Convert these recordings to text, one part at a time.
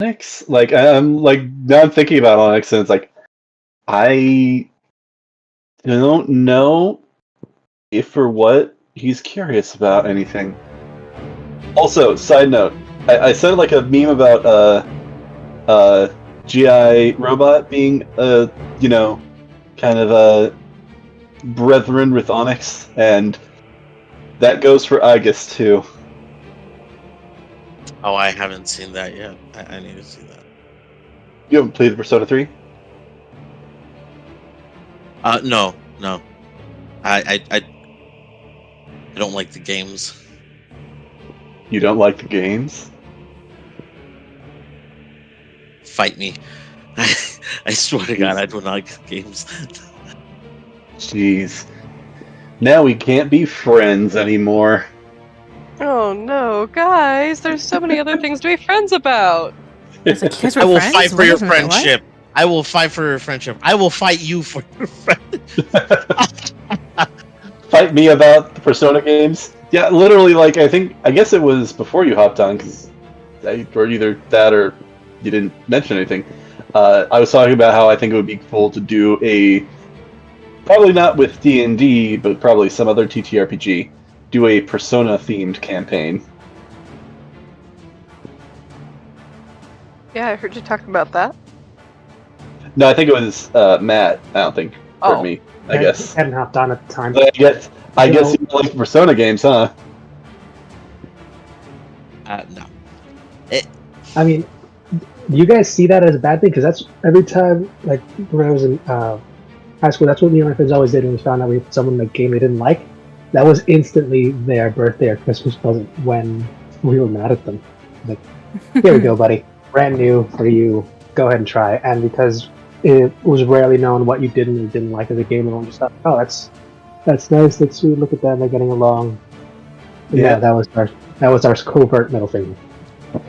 Onyx? Like now I'm thinking about Onyx, and it's like I don't know if or what he's curious about anything. Also, side note, I said like a meme about GI Robot being kind of a brethren with Onyx, and that goes for Aegis too. Oh, I haven't seen that yet. I need to see that. You haven't played Persona 3? No. I don't like the games. You don't like the games? Fight me. I swear to God, I do not like games. Jeez. Now we can't be friends anymore. Oh no, guys! There's so many other things to be friends about. I will fight for your friendship. I will fight for your friendship. I will fight you for your friendship. Fight me about the Persona games? Yeah, literally, like, I guess it was before you hopped on, because or either that or you didn't mention anything. I was talking about how I think it would be cool to do probably not with D&D, but probably some other TTRPG, do a Persona-themed campaign. Yeah, I heard you talking about that. No, I think it was Matt. I don't think heard me. I guess I hadn't hopped on at the time. But I guess you like the Persona games, huh? No. I mean, do you guys see that as a bad thing? Because that's every time, like when I was in high school, that's what me and my friends always did when we found out we had someone in the game we didn't like. That was instantly their birthday or Christmas present when we were mad at them. Like, here we go, buddy. Brand new for you. Go ahead and try. And because it was rarely known what you did and didn't like as a game, and just thought, oh, that's nice. That's sweet. Look at them. They're getting along. Yeah, that was our covert middle finger.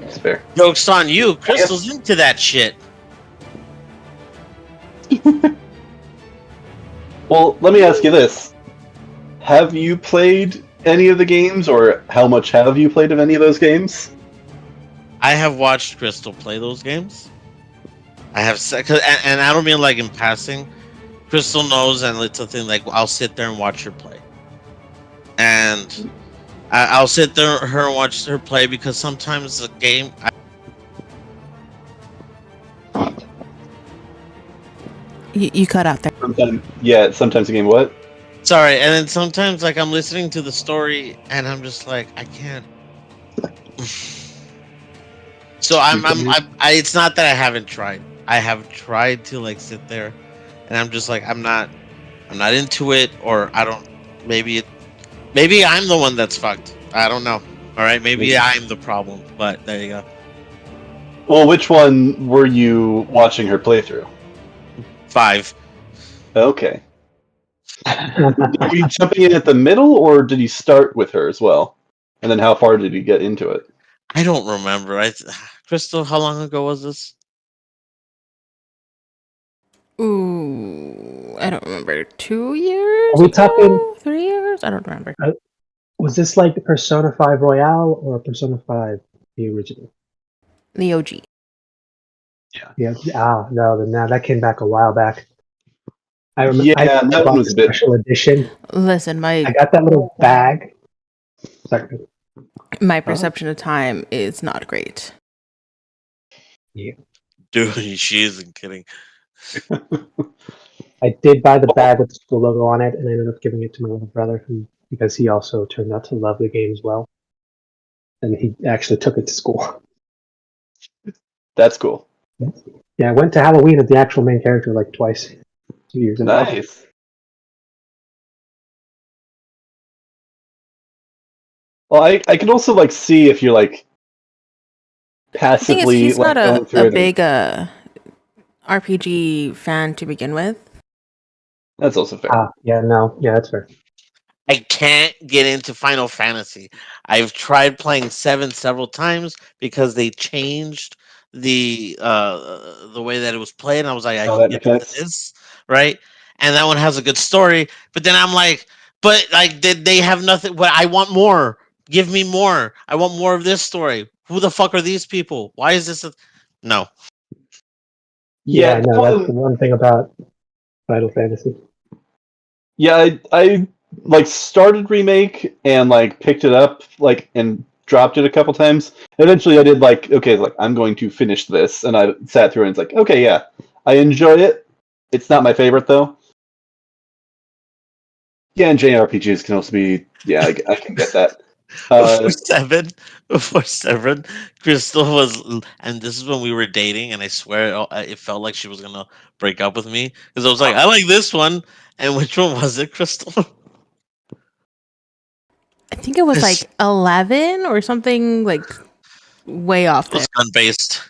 That's fair. Joke's on you. Crystal's into that shit. Well, let me ask you this. Have you played any of the games, or how much have you played of any of those games? I have watched Crystal play those games. I have, and I don't mean like in passing. Crystal knows, and it's a thing like I'll sit there and watch her play, and I'll sit there and watch her play because sometimes the game. You cut out there. Sometimes the game what? Sorry, and then sometimes like I'm listening to the story and I'm just like I can't. So it's not that I haven't tried. I have tried to like sit there, and I'm just like I'm not into it, or I don't. Maybe I'm the one that's fucked. I don't know. All right, maybe I'm the problem. But there you go. Well, which one were you watching her play through? 5. Okay. Were you jumping in at the middle, or did you start with her as well? And then how far did you get into it? I don't remember. Crystal, how long ago was this? Ooh, I don't remember. 2 years? Are we talking 3 years? I don't remember. Was this like the Persona 5 Royale or Persona 5 the original? The OG. Yeah. No, that came back a while back. I remember. Yeah, that one was a bit special edition. Listen, I got that little bag. Sorry. My perception of time is not great. Yeah. Dude, she isn't kidding. I did buy the bag with the school logo on it, and I ended up giving it to my little brother, because he also turned out to love the game as well. And he actually took it to school. That's cool. Yeah, I went to Halloween as the actual main character like twice. 2 years ago. Nice. Well, I can also like see if you're like passively. He's like, not a big RPG fan to begin with. That's also fair. That's fair. I can't get into Final Fantasy. I've tried playing 7 several times because they changed the way that it was played, and I was like, I can get into this, right? And that one has a good story, but then I'm like, but like they have nothing. But I want more. Give me more. I want more of this story. Who the fuck are these people? Why is this? No. Yeah, no, that's the one thing about Final Fantasy. Yeah, I like started remake and like picked it up like and dropped it a couple times. Eventually, I did like okay, like I'm going to finish this, and I sat through and it's like okay, yeah, I enjoy it. It's not my favorite though. Yeah, and JRPGs can also be I can get that. Before seven, Crystal was, and this is when we were dating, and I swear it felt like she was gonna break up with me because I was like, I like this one, and which one was it, Crystal? I think it was like 11 or something, like way off It there. was gun based.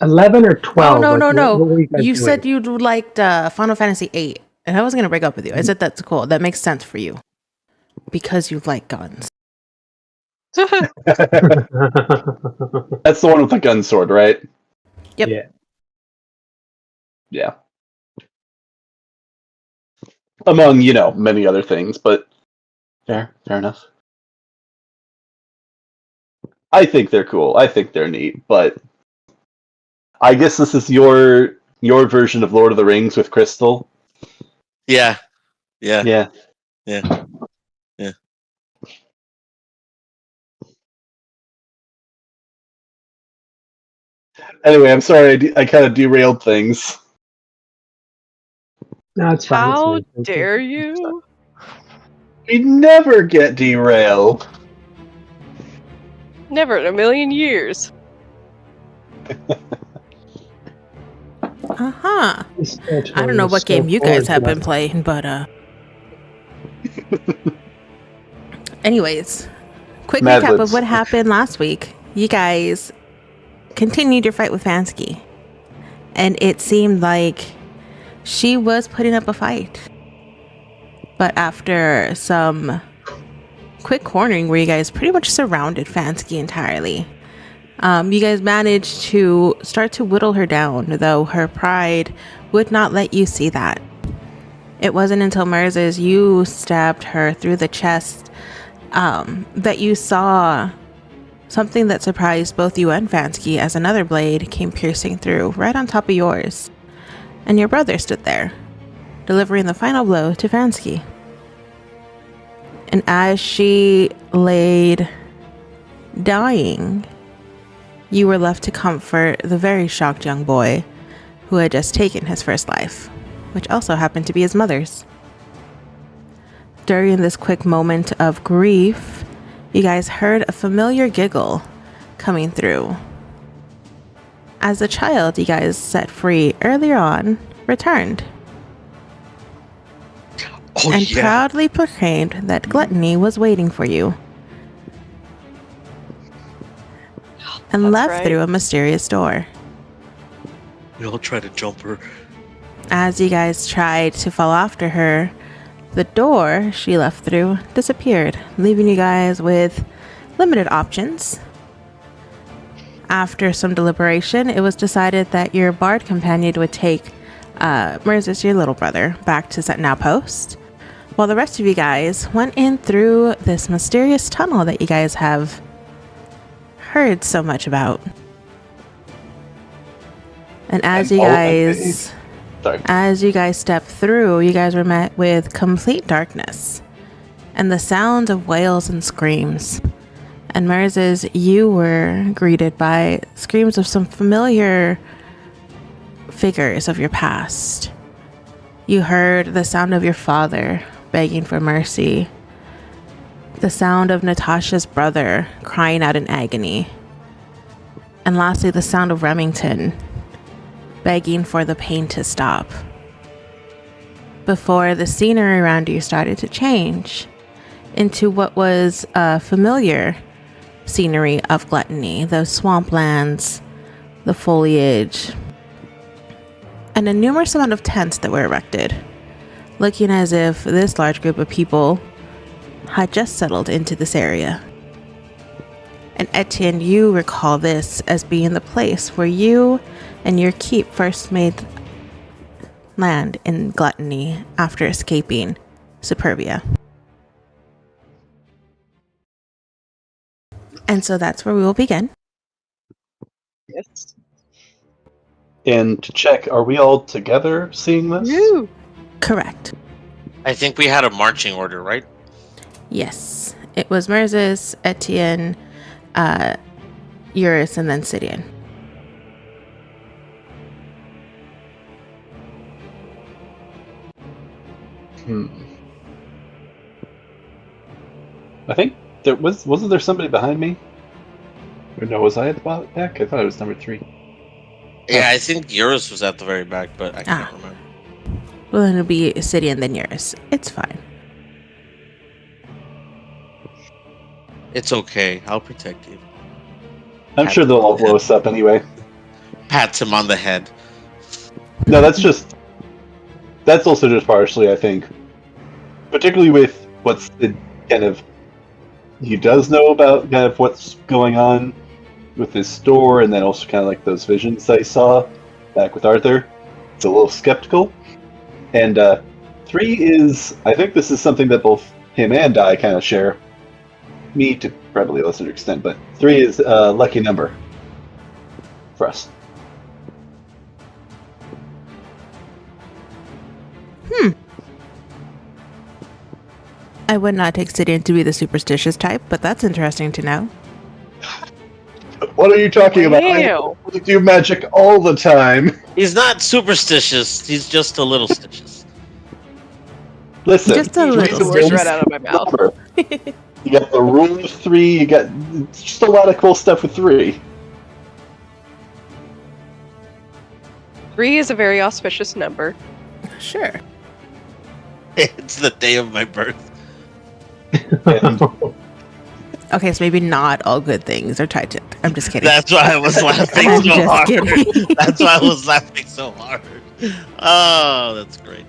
11 or 12? Oh, no, like, no, no. What were you guys You doing? said you liked Final Fantasy 8, and I was going to break up with you. I said that's cool. That makes sense for you because you like guns. That's the one with the gun sword, right? Yep. Yeah. Yeah. Among, many other things, but fair enough. I think they're cool. I think they're neat, but I guess this is your version of Lord of the Rings with Crystal. Yeah. Yeah. Anyway, I'm sorry I kind of derailed things. No, it's fine. How It's fine. dare you? We never get derailed. Never in a million years. Uh-huh. This I don't know what game you guys have been playing, but anyways, quick recap of what happened last week. You guys continued your fight with Fansky, and it seemed like she was putting up a fight. But after some quick cornering where you guys pretty much surrounded Fansky entirely, you guys managed to start to whittle her down, though her pride would not let you see that. It wasn't until Merz's you stabbed her through the chest that you saw something that surprised both you and Fansky as another blade came piercing through right on top of yours. And your brother stood there, delivering the final blow to Fansky. And as she laid dying, you were left to comfort the very shocked young boy who had just taken his first life, which also happened to be his mother's. During this quick moment of grief, you guys heard a familiar giggle coming through. As the child you guys set free earlier on returned. And proudly proclaimed that gluttony was waiting for you. And left through a mysterious door. We all tried to jump her. As you guys tried to follow after her, the door she left through disappeared, leaving you guys with limited options. After some deliberation, it was decided that your bard companion would take Merzus, your little brother, back to Sentinel Post, while the rest of you guys went in through this mysterious tunnel that you guys have heard so much about. And as you guys stepped through, you guys were met with complete darkness and the sound of wails and screams. And Merz's, you were greeted by screams of some familiar figures of your past. You heard the sound of your father begging for mercy, the sound of Natasha's brother crying out in agony, and lastly the sound of Remington begging for the pain to stop. Before the scenery around you started to change into what was a familiar scenery of gluttony, those swamplands, the foliage, and a numerous amount of tents that were erected, looking as if this large group of people had just settled into this area. And Etienne, you recall this as being the place where you and your keep first made land in gluttony after escaping Superbia. And so that's where we will begin. Yes. And to check, are we all together seeing this? Woo! Correct. I think we had a marching order, right? Yes. It was Merzis, Etienne, Eurus, and then Sidian. I think there wasn't there somebody behind me? Or no, was I at the back? I thought it was number 3. Yeah, I think Eurus was at the very back, but I can't remember. Well, then it'll be Sidian, then Eurus. It's fine. It's okay. I'll protect you. I'm sure they'll all blow us up anyway. Pats him on the head. No, that's also just partially, I think. Particularly with what's the kind of he does know about kind of what's going on with his store, and then also kind of like those visions I saw back with Arthur. It's a little skeptical. And 3 is, I think this is something that both him and I kind of share. Me to probably a lesser extent, but 3 is a lucky number for us. I would not take Sidian to be the superstitious type, but that's interesting to know. What are you talking about? Ew. I do magic all the time. He's not superstitious. He's just a little stitious. Listen, Just a little. The words right out of my mouth. You got the rule of 3. You got just a lot of cool stuff with 3. 3 is a very auspicious number. Sure. It's the day of my birth. And Okay, so maybe not all good things are tied to. I'm just kidding. That's why I was laughing I'm so just hard. kidding. That's why I was laughing so hard. Oh, that's great.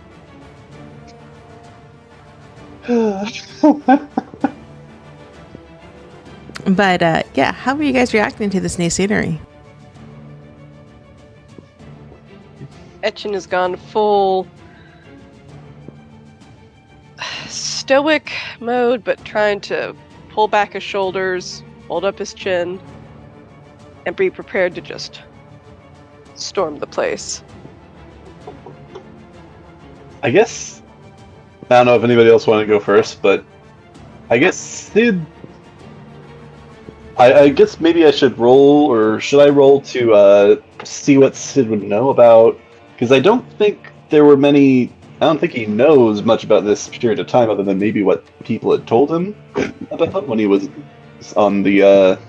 But yeah, how are you guys reacting to this new scenery? Etienne has gone full stoic mode, but trying to pull back his shoulders, hold up his chin, and be prepared to just storm the place. I guess I don't know if anybody else wanted to go first, but I guess Sid. I guess maybe I should roll, or should I roll to see what Sid would know about? Because I don't think there were many. I don't think he knows much about this period of time, other than maybe what people had told him about when he was on the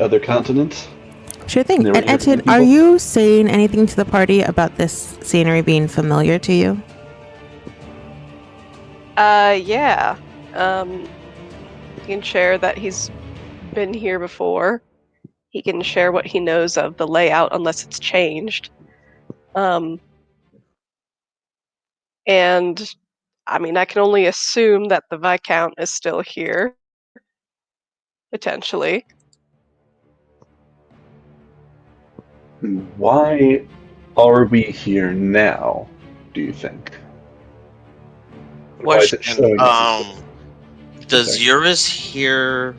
other continent. Sure thing. And Etienne, are you saying anything to the party about this scenery being familiar to you? Yeah. He can share that he's been here before. He can share what he knows of the layout, unless it's changed. And I mean, I can only assume that the Viscount is still here, potentially. Why are we here now, do you think? Why is it showing us? Does Eurus hear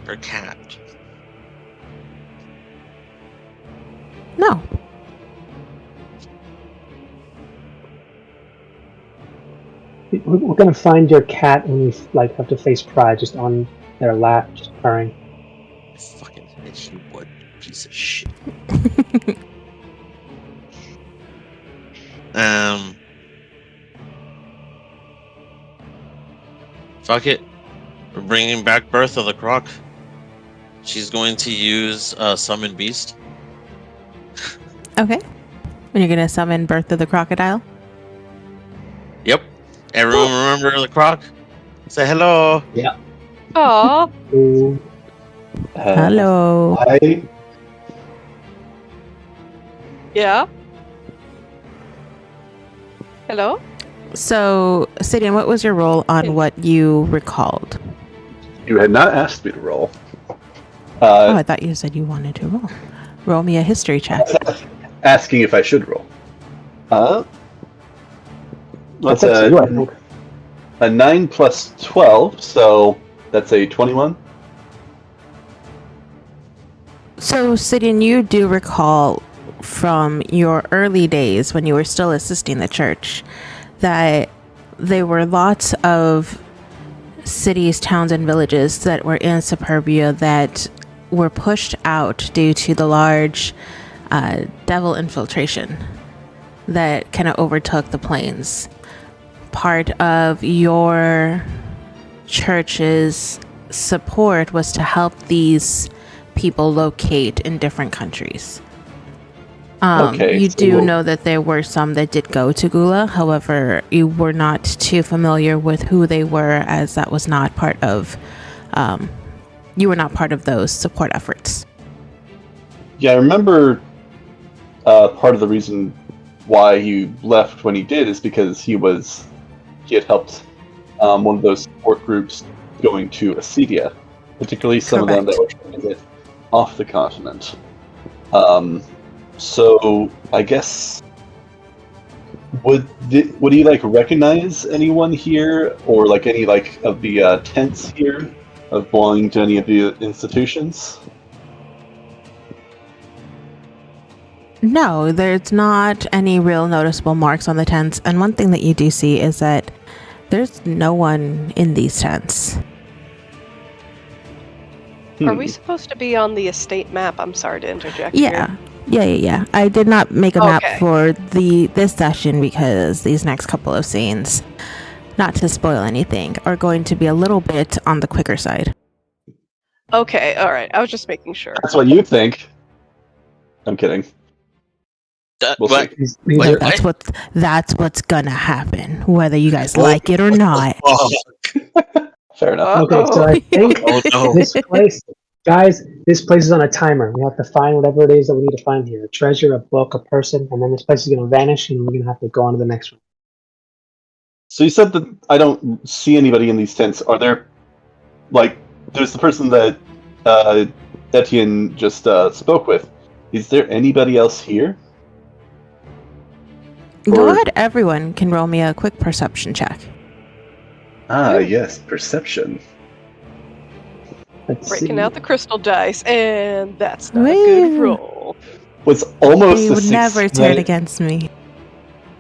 her cat? No. We're gonna find your cat and we have to face Pride just on their lap, just purring. I fucking wish you would, piece of shit. Fuck it. We're bringing back Bertha the Croc. She's going to use Summon Beast. Okay. And you're gonna summon Bertha the Crocodile? Yep. Everyone remember the croc? Say hello. Yeah. Aww. Hello. Yeah. Hello? So, Sidian, what was your roll on what you recalled? You had not asked me to roll. I thought you said you wanted to roll. Roll me a history check. Asking if I should roll. That's a 9 plus 12, so that's a 21. So, Sidian, you do recall from your early days when you were still assisting the church that there were lots of cities, towns, and villages that were in Superbia that were pushed out due to the large devil infiltration that kind of overtook the plains. Part of your church's support was to help these people locate in different countries. You do know that there were some that did go to Gula. However, you were not too familiar with who they were, as that was not part of you were not part of those support efforts. Yeah, I remember part of the reason why he left when he did is because he had helped one of those support groups going to Acedia, particularly some of them that were trying to get off the continent. So I guess would he like recognize anyone here, or like any like of the tents here of belonging to any of the institutions? No, there's not any real noticeable marks on the tents, and one thing that you do see is that there's no one in these tents. Are we supposed to be on the estate map? I'm sorry to interject. Yeah. I did not make a map for this session because these next couple of scenes, not to spoil anything, are going to be a little bit on the quicker side. Okay, alright. I was just making sure. That's what you think. I'm kidding. We'll see. That's what's gonna happen, whether you guys like it or not. Fair enough. Okay, so I think this place, guys, this place is on a timer. We have to find whatever it is that we need to find here. A treasure, a book, a person, and then this place is going to vanish and we're going to have to go on to the next one. So you said that I don't see anybody in these tents. Are there, like, there's the person that Etienne just spoke with. Is there anybody else here? Go ahead, everyone can roll me a quick perception check. Ah, yes, perception. Breaking out the crystal dice, and that's not a good roll. Was almost you a would 16. Never turn against me.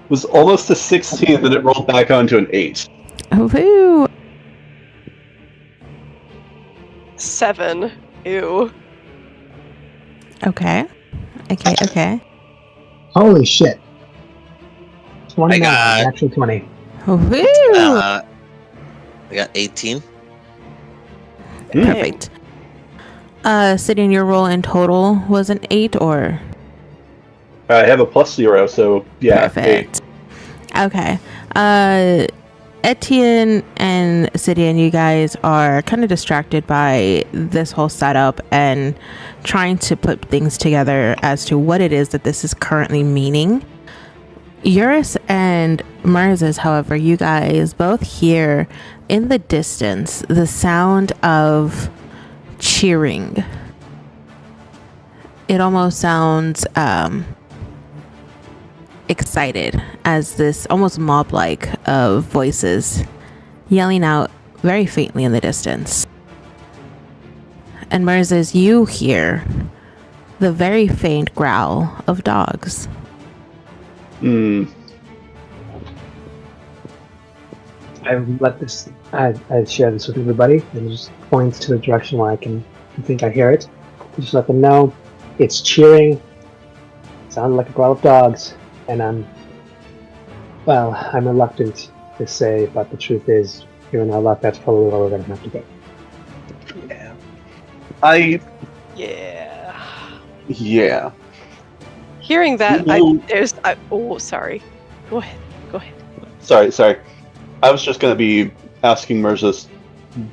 Was almost a 16, then it rolled back onto an 8. Woo! 7. Ew. Okay. Holy shit. 29, actually 20. Woo! I got 18. Perfect. Sitting your roll in total was an 8, or? I have a +0, so yeah. Perfect. 8. Okay. Etienne and Sidian, you guys are kind of distracted by this whole setup and trying to put things together as to what it is that this is currently meaning. Eurus and Merzes, however, you guys both hear in the distance the sound of cheering. It almost sounds excited, as this almost mob-like of voices yelling out very faintly in the distance. And Merzes, you hear the very faint growl of dogs. I share this with everybody and just points to the direction where I think I hear it. Just let them know it's cheering. Sounds like a growl of dogs, and I'm reluctant to say, but the truth is, given our luck, that's probably where we're gonna have to go. Yeah. Hearing that, sorry. Go ahead. Sorry. I was just going to be asking Merzes,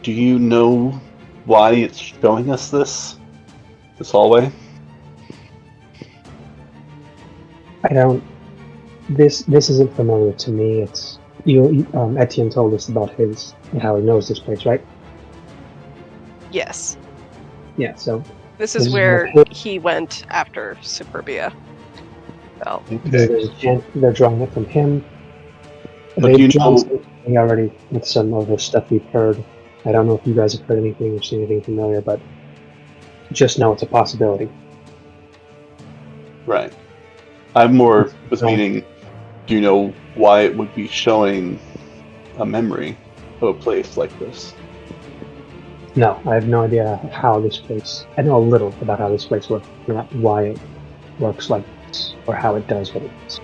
do you know why it's showing us this hallway? I don't. This isn't familiar to me. It's you. Etienne told us about how he knows this place, right? Yes. Yeah. So this is where he went after Superbia. Well, there's a chance they're drawing it from him. But They've drawn something already with some of the stuff we've heard. I don't know if you guys have heard anything or seen anything familiar, but just know it's a possibility. Right. I'm more was meaning, do you know why it would be showing a memory of a place like this? No, I have no idea how this place... I know a little about how this place works, not why it works like this, or how it does what it does.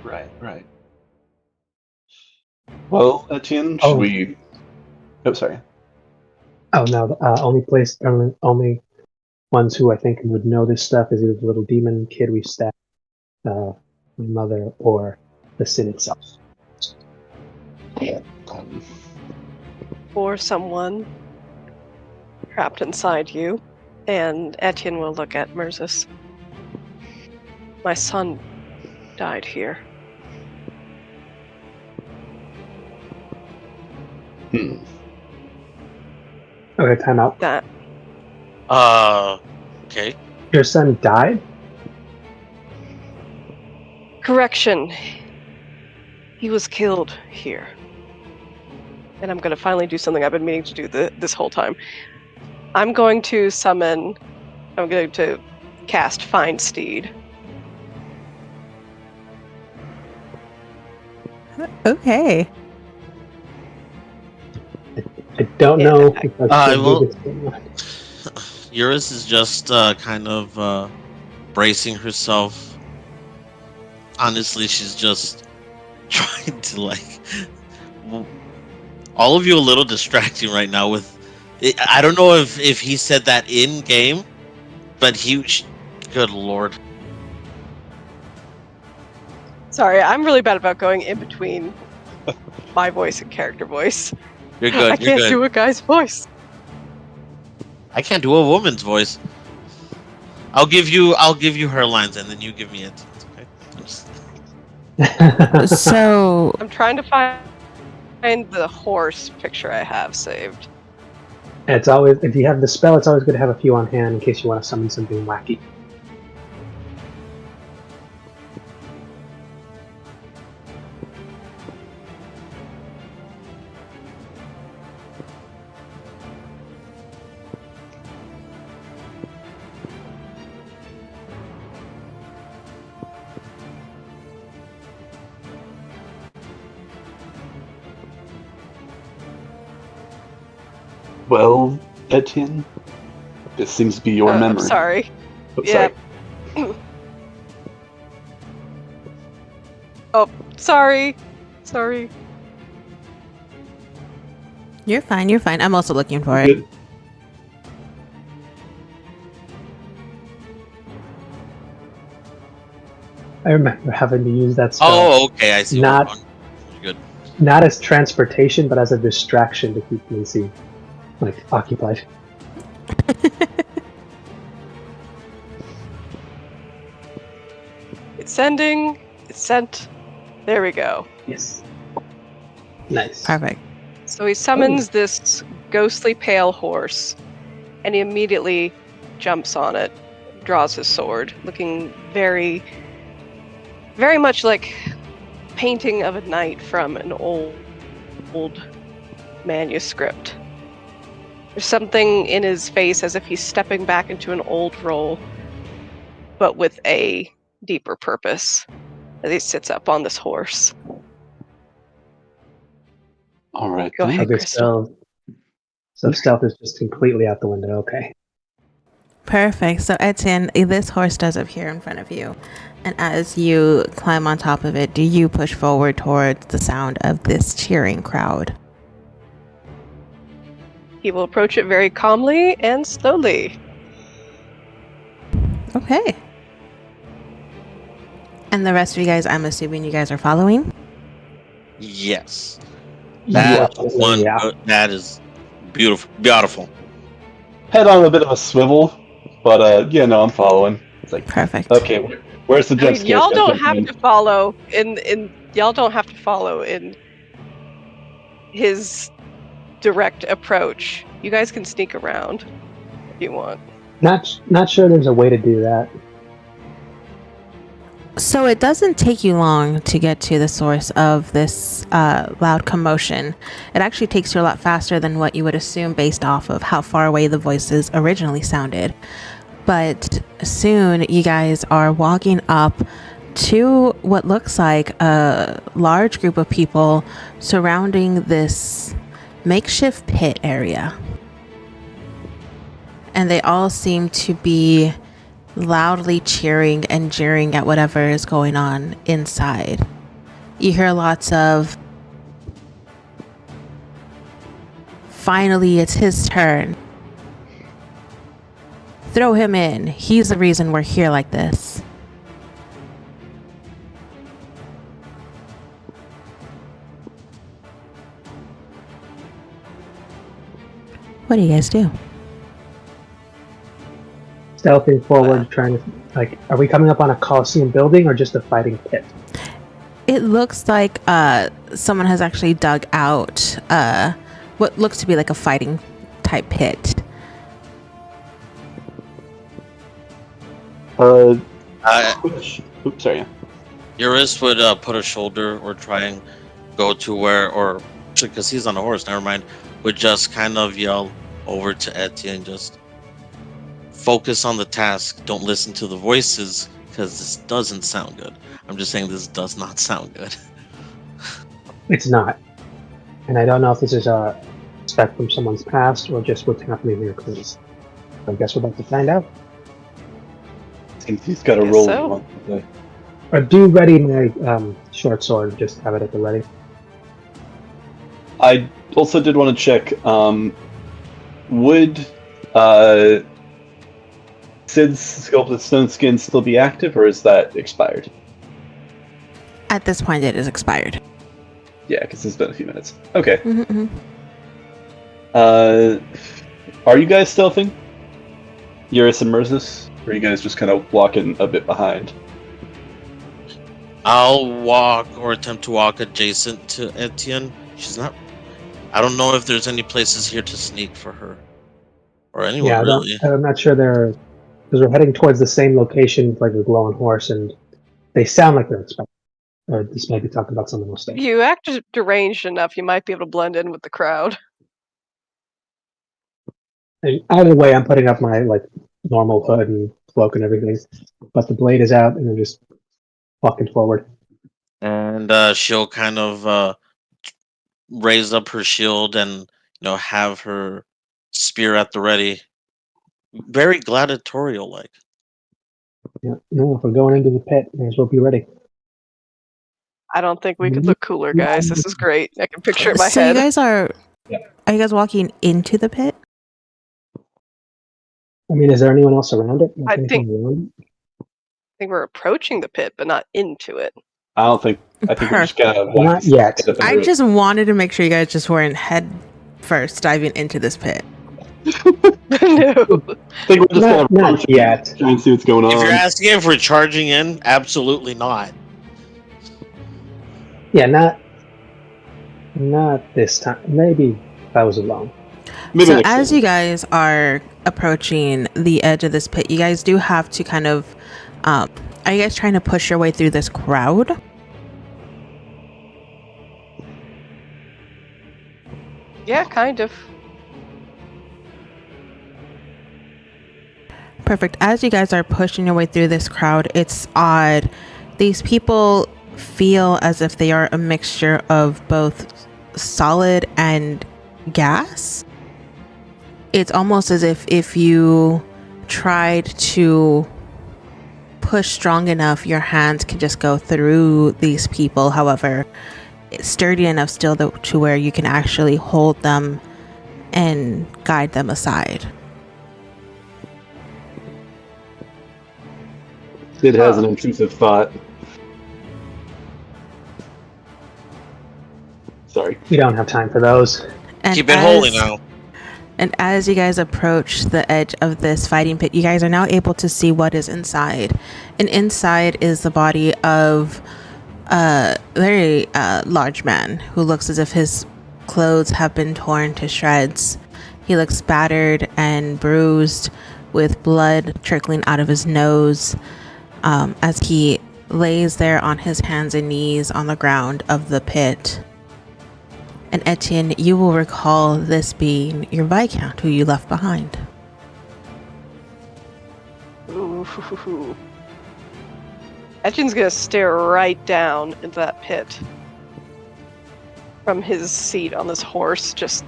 Right. Well, Etienne, should we... Oh, sorry. Oh, no, the only ones who I think would know this stuff is either the little demon kid we stabbed, my mother, or the sin itself. Or someone trapped inside you, and Etienne will look at Murzus. My son died here. Okay, time out. That. Okay. Your son died? Correction. He was killed here. And I'm going to finally do something I've been meaning to do this whole time. I'm going to cast Find Steed. Okay. I don't know if I will. this Eurus is just kind of bracing herself. Honestly, she's just trying to all of you a little distracting right now with it. I don't know if he said that in game, but good lord. Sorry, I'm really bad about going in between my voice and character voice. You're good. I can't do a guy's voice. I can't do a woman's voice. I'll give you her lines, and then you give me it. Okay. So I'm trying to find the horse picture I have saved. It's always, if you have the spell, it's always good to have a few on hand in case you want to summon something wacky. Well, Etienne, this seems to be your memory. I'm sorry. Oh, Yeah. sorry. Sorry. you're fine. I'm also looking for it. Good. I remember having to use that spell. Oh, okay. I see. Good. Not as transportation, but as a distraction to keep Macy occupied. It's sending. It's sent. There we go. Yes. Nice. Perfect. So he summons this ghostly pale horse, and he immediately jumps on it, draws his sword, looking very, very much like painting of a knight from an old manuscript. There's something in his face as if he's stepping back into an old role, but with a deeper purpose as he sits up on this horse. All right. Go ahead, Okay, Crystal. so stealth is just completely out the window. Okay. Perfect. So Etienne, this horse does appear in front of you. And as you climb on top of it, do you push forward towards the sound of this cheering crowd? He will approach it very calmly and slowly. Okay. And the rest of you guys, I'm assuming you guys are following? Yes. Yeah. That is beautiful. Head on a bit of a swivel, but yeah, no, I'm following. It's like, Perfect. okay, where's the jump scare? Y'all don't have to follow in his direct approach. You guys can sneak around if you want. Not sure there's a way to do that. So it doesn't take you long to get to the source of this loud commotion. It actually takes you a lot faster than what you would assume based off of how far away the voices originally sounded. But soon you guys are walking up to what looks like a large group of people surrounding this makeshift pit area. And they all seem to be loudly cheering and jeering at whatever is going on inside. You hear lots of, "Finally, it's his turn. Throw him in. He's the reason we're here like this." What do you guys do? Stealthing forward, trying to, like, are we coming up on a Coliseum building or just a fighting pit? It looks like someone has actually dug out what looks to be like a fighting type pit. Oops, sorry. Eurus would put a shoulder or try and go to where, or because he's on a horse, never mind, would just kind of yell over to Etienne, just focus on the task. Don't listen to the voices because this doesn't sound good. I'm just saying this does not sound good. It's not. And I don't know if this is a spec from someone's past or just what's happening here, because I guess we're about to find out. He's got a Guess roll. so. Or do ready my short sword, just have it at the ready. I also did want to check, would Sid's Sculpted Stone Skin still be active, or is that expired? At this point, it is expired. Yeah, because it's been a few minutes. Okay. Mm-hmm. Are you guys stealthing? Eurus and Merzus? Or are you guys just kind of walking a bit behind? I'll walk or attempt to walk adjacent to Etienne. She's not. I don't know if there's any places here to sneak for her, or anyone Yeah, really. I'm not sure they're, because we're heading towards the same location with like a glowing horse, and they sound like they're expecting. Or this might be talking about something else. If you act deranged enough, you might be able to blend in with the crowd. And either way, I'm putting up my like normal hood and cloak and everything, but the blade is out, and I'm just walking forward. And she'll kind of raise up her shield and have her spear at the ready. Very gladiatorial like. Yeah, no, if we're going into the pit, may as well be ready. I don't think we could look cooler, guys. This is great. I can picture it in my So head. you guys are you guys walking into the pit? I mean, is there anyone else around it? I think we're approaching the pit, but not into it. I think we're just gonna Not yet. I just wanted to make sure you guys just weren't head first diving into this pit. No. I think we're just gonna Not approach yet. and try and see what's going on. If you're asking if we're charging in, absolutely not. Yeah, not this time. Maybe if I was alone. Maybe So next as time. you guys are approaching the edge of this pit, you guys do have to kind of are you guys trying to push your way through this crowd? Yeah, kind of. Perfect. As you guys are pushing your way through this crowd, it's odd. These people feel as if they are a mixture of both solid and gas. It's almost as if you tried to push strong enough, your hands can just go through these people. However, it's sturdy enough still to where you can actually hold them and guide them aside. It has an intrusive thought. Sorry. We don't have time for those. And Keep it holy now. And as you guys approach the edge of this fighting pit, you guys are now able to see what is inside. And inside is the body of a very large man who looks as if his clothes have been torn to shreds. He looks battered and bruised with blood trickling out of his nose as he lays there on his hands and knees on the ground of the pit. And Etienne, you will recall this being your Viscount who you left behind. Ooh. Etienne's gonna stare right down into that pit from his seat on this horse, just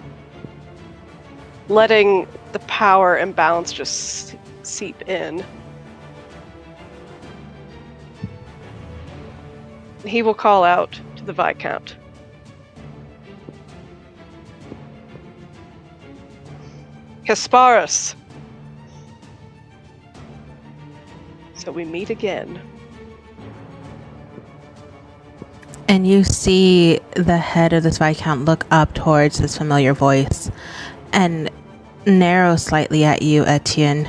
letting the power and balance just seep in. He will call out to the Viscount. Kasparis. So we meet again. And you see the head of this Viscount look up towards this familiar voice and narrow slightly at you, Etienne,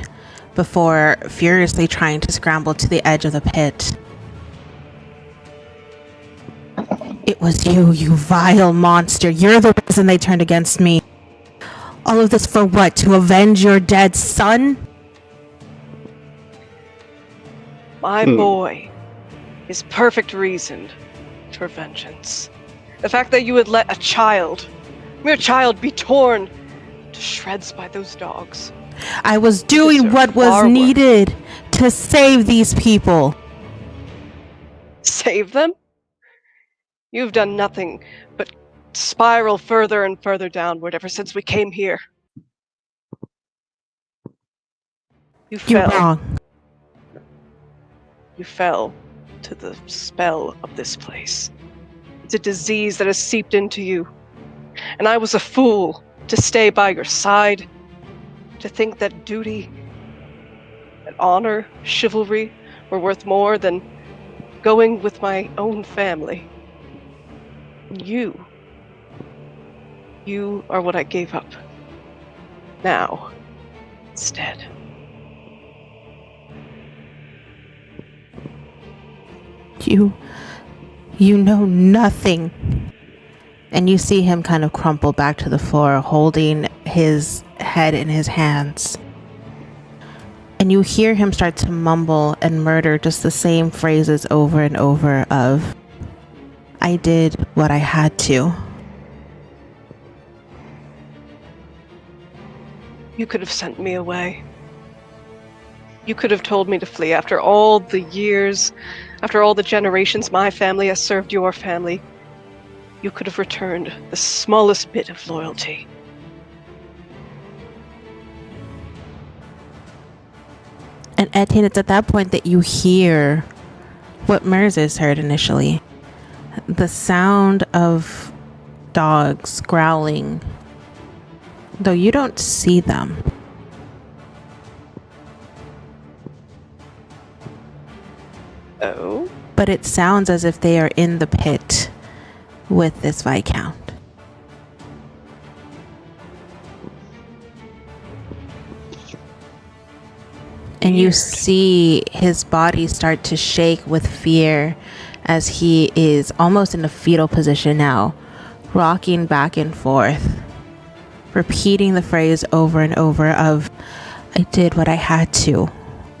before furiously trying to scramble to the edge of the pit. It was you, you vile monster. You're the reason they turned against me. All of this for what? To avenge your dead son? My boy is perfect reason for vengeance. The fact that you would let a child, mere child, be torn to shreds by those dogs. I was doing what was needed to save these people. Save them? You've done nothing but spiral further and further downward ever since we came here. You're fell. wrong. You fell to the spell of this place. It's a disease that has seeped into you. And I was a fool to stay by your side, to think that duty, that honor, chivalry were worth more than going with my own family. You are what I gave up. Now, instead. You know nothing. And you see him kind of crumple back to the floor, holding his head in his hands. And you hear him start to mumble and murder just the same phrases over and over of, I did what I had to. You could have sent me away. You could have told me to flee after all the years, after all the generations my family has served your family. You could have returned the smallest bit of loyalty. And Etienne, it's at that point that you hear what Mers heard initially. The sound of dogs growling, though you don't see them. Oh? But it sounds as if they are in the pit with this Viscount. And you see his body start to shake with fear as he is almost in a fetal position now, rocking back and forth, repeating the phrase over and over of, I did what I had to.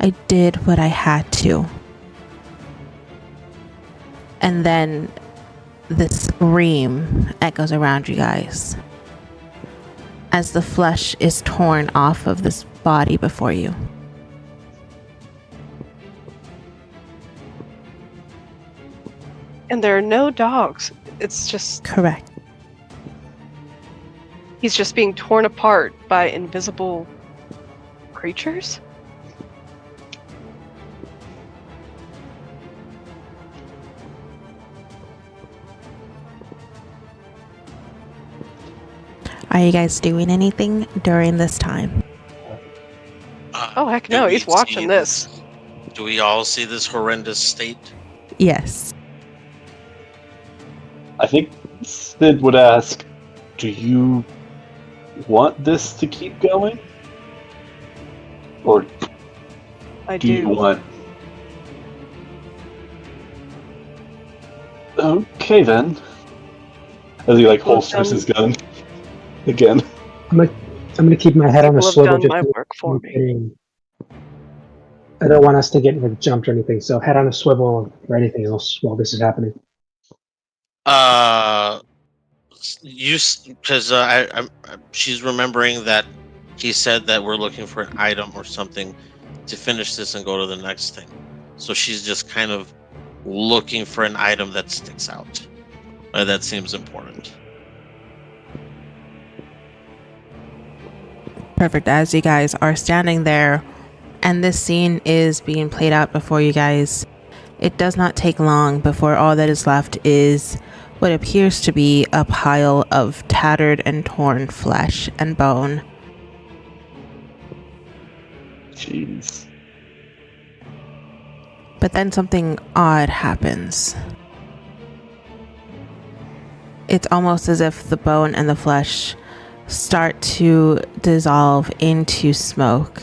I did what I had to. And then the scream echoes around you guys as the flesh is torn off of this body before you. And there are no dogs. It's just... Correct. He's just being torn apart by invisible creatures? Are you guys doing anything during this time? Oh, heck no, he's watching this. Do we all see this horrendous state? Yes. I think Sid would ask, do you want this to keep going? Or I do you want... Okay then. As he holsters his gun again. I'm gonna keep my head on a People have swivel. done my work for me. I don't want us to get like, jumped or anything. So head on a swivel or anything else while this is happening. Because she's remembering that he said that we're looking for an item or something to finish this and go to the next thing. So she's just kind of looking for an item that sticks out. That seems important. Perfect. As you guys are standing there and this scene is being played out before you guys, it does not take long before all that is left is what appears to be a pile of tattered and torn flesh and bone. Jeez. But then something odd happens. It's almost as if the bone and the flesh start to dissolve into smoke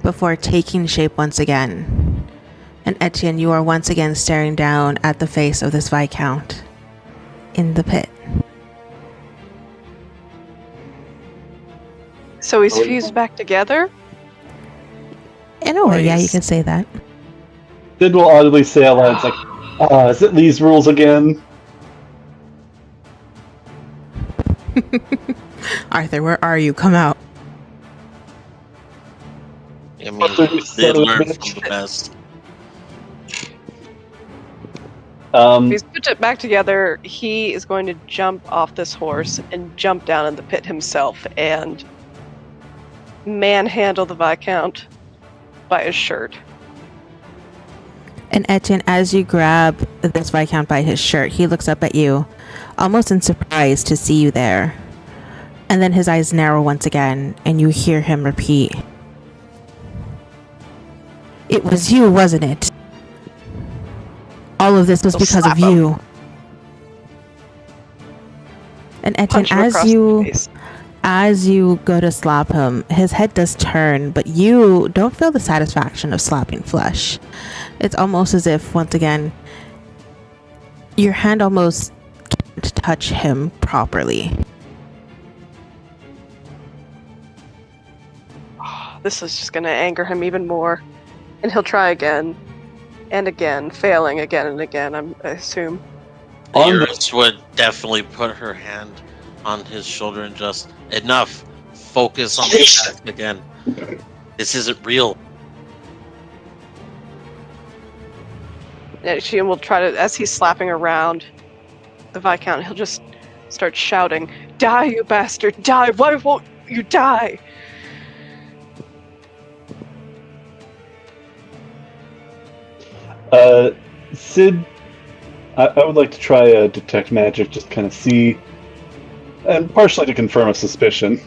before taking shape once again. And Etienne, you are once again staring down at the face of this Viscount in the pit. So he's fused back together? In a way, yeah, you can say that. Sid will audibly say out loud, it's like, is it Lee's rules again? Arthur, where are you? Come out. I mean, they learn from the best. If he's put it back together, he is going to jump off this horse and jump down in the pit himself and manhandle the Viscount by his shirt. And Etienne, as you grab this Viscount by his shirt, he looks up at you, almost in surprise to see you there. And then his eyes narrow once again, and you hear him repeat, "It was you, wasn't it? All of this was because of you." And Etienne, as you go to slap him, his head does turn, but you don't feel the satisfaction of slapping flesh. It's almost as if, once again, your hand almost can't touch him properly. This is just going to anger him even more. And he'll try again and again, failing again and again, I assume. Iris would definitely put her hand on his shoulder and just, enough, focus on the task again. This isn't real. And she will try to, as he's slapping around the Viscount, he'll just start shouting, "Die, you bastard! Die! Why won't you die?" Sid, I would like to try a detect magic, just kind of see, and partially to confirm a suspicion.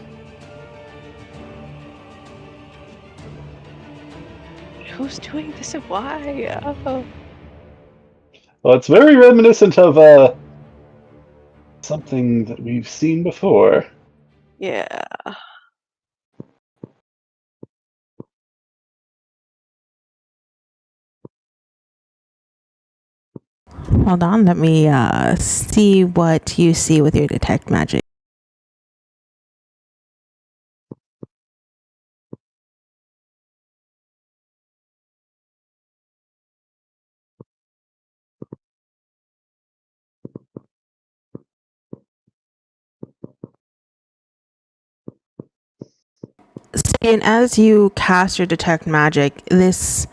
Who's doing this and why? Oh. Well, it's very reminiscent of something that we've seen before. Yeah. Hold on, let me see what you see with your detect magic. And as you cast your detect magic, this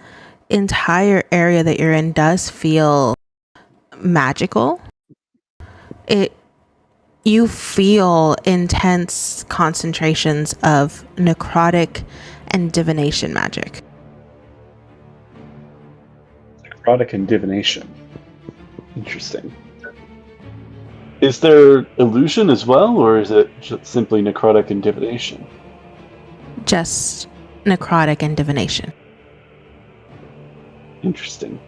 entire area that you're in does feel magical. You feel intense concentrations of necrotic and divination magic. Necrotic and divination. Interesting. Is there illusion as well, or is it just simply necrotic and divination? Just necrotic and divination. Interesting.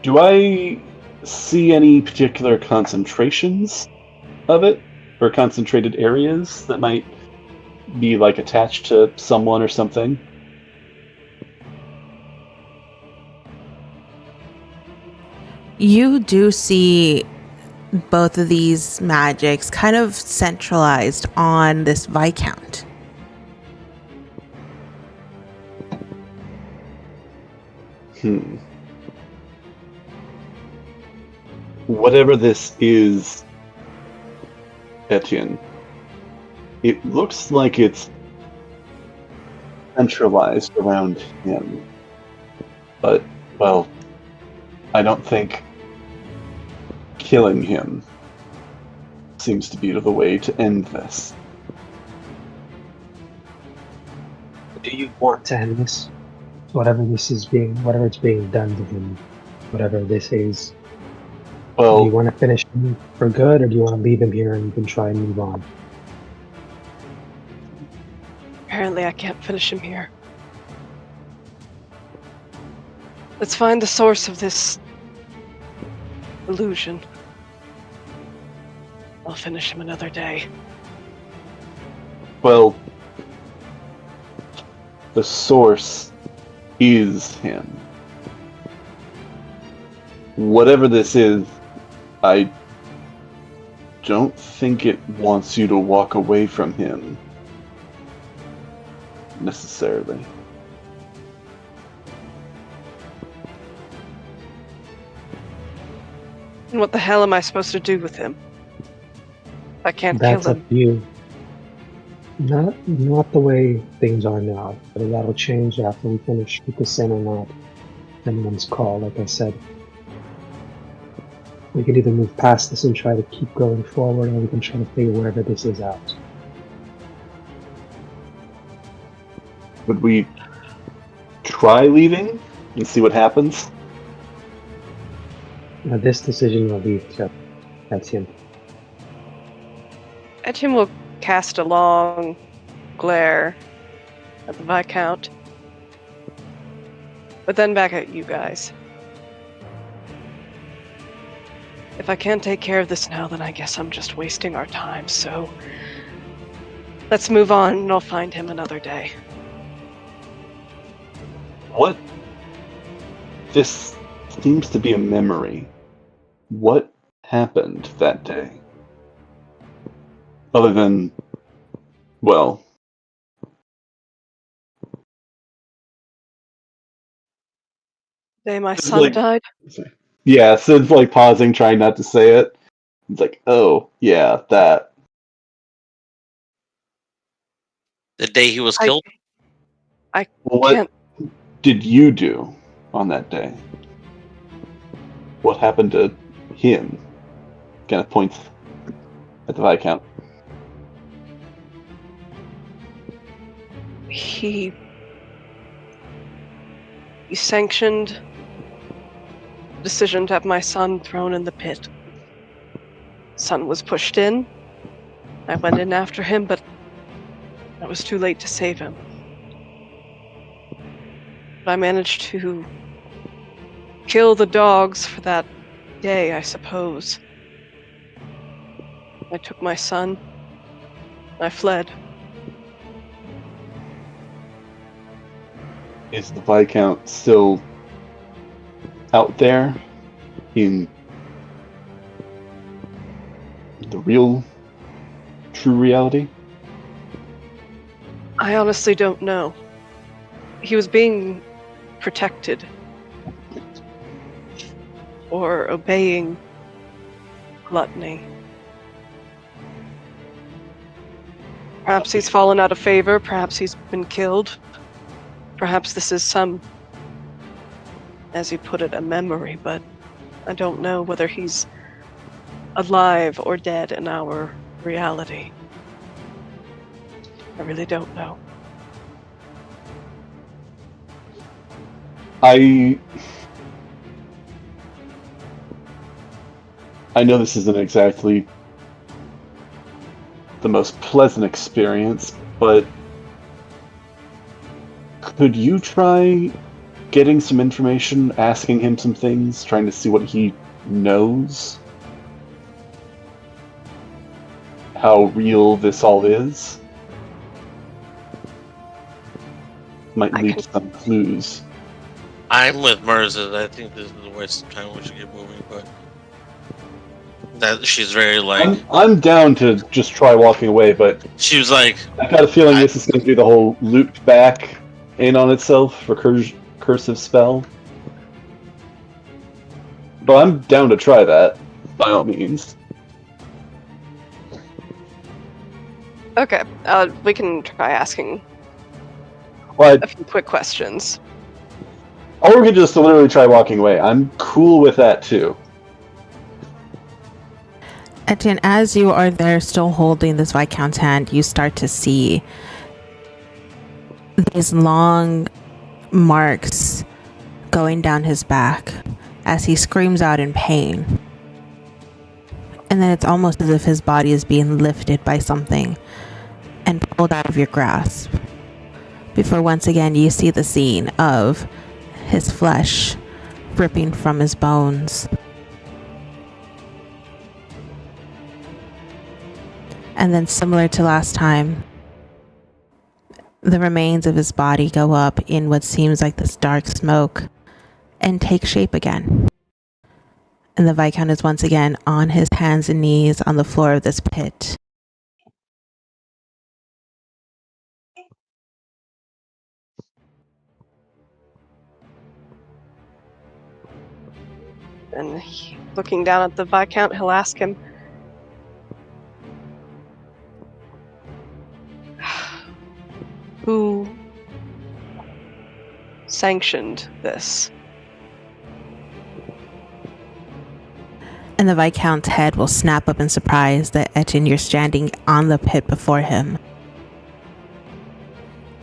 Do I see any particular concentrations of it, or concentrated areas that might be like attached to someone or something? You do see both of these magics kind of centralized on this Viscount. Whatever this is, Etienne, it looks like it's centralized around him. But, well, I don't think killing him seems to be the way to end this. Do you want to end this? Whatever it's being done to him, whatever this is. Well, do you want to finish him for good, or do you want to leave him here and you can try and move on? Apparently I can't finish him here. Let's find the source of this illusion. I'll finish him another day. Well, the source is him. Whatever this is, I don't think it wants you to walk away from him, necessarily. And what the hell am I supposed to do with him? I can't That's kill up him. to you. Not the way things are now. But that'll change after we finish with the sin or not. Anyone's call, like I said. We can either move past this and try to keep going forward, or we can try to figure wherever this is out. Would we try leaving and see what happens? Now, this decision will leave to Etienne. Etienne will cast a long glare at the Viscount, but then back at you guys. If I can't take care of this now, then I guess I'm just wasting our time, so let's move on and I'll find him another day. What? This seems to be a memory. What happened that day? Other than, well... The day my son died? Yeah, Sid's like pausing, trying not to say it. It's like, oh, yeah, that. The day he was killed? What did you do on that day? What happened to him? Kind of points at the Viscount. He sanctioned the decision to have my son thrown in the pit. Son was pushed in. I went in after him, but it was too late to save him. But I managed to kill the dogs for that day, I suppose. I took my son. I fled. Is the Viscount still out there in the real, true reality? I honestly don't know. He was being protected. Or obeying gluttony. Perhaps he's fallen out of favor, perhaps he's been killed. Perhaps this is some, as you put it, a memory, but I don't know whether he's alive or dead in our reality. I really don't know. I know this isn't exactly the most pleasant experience, but could you try getting some information, asking him some things, trying to see what he knows? How real this all is? Might lead to some clues. I'm with Mirza. I think this is a waste of time. We should get moving, but that she's very like. I'm down to just try walking away, but she was like, I got a feeling this is going to be the whole looped back in on itself recursive spell. But I'm down to try that, by all means. Okay, we can try asking a few quick questions. Or we could just literally try walking away. I'm cool with that too. Etienne, as you are there still holding this Viscount's hand, you start to see these long marks going down his back as he screams out in pain. And then it's almost as if his body is being lifted by something and pulled out of your grasp. Before once again you see the scene of his flesh ripping from his bones. And then, similar to last time, the remains of his body go up in what seems like this dark smoke and take shape again. And the Viscount is once again on his hands and knees on the floor of this pit. And looking down at the Viscount, he'll ask him, who sanctioned this? And the Viscount's head will snap up in surprise that Etienne, you're standing on the pit before him.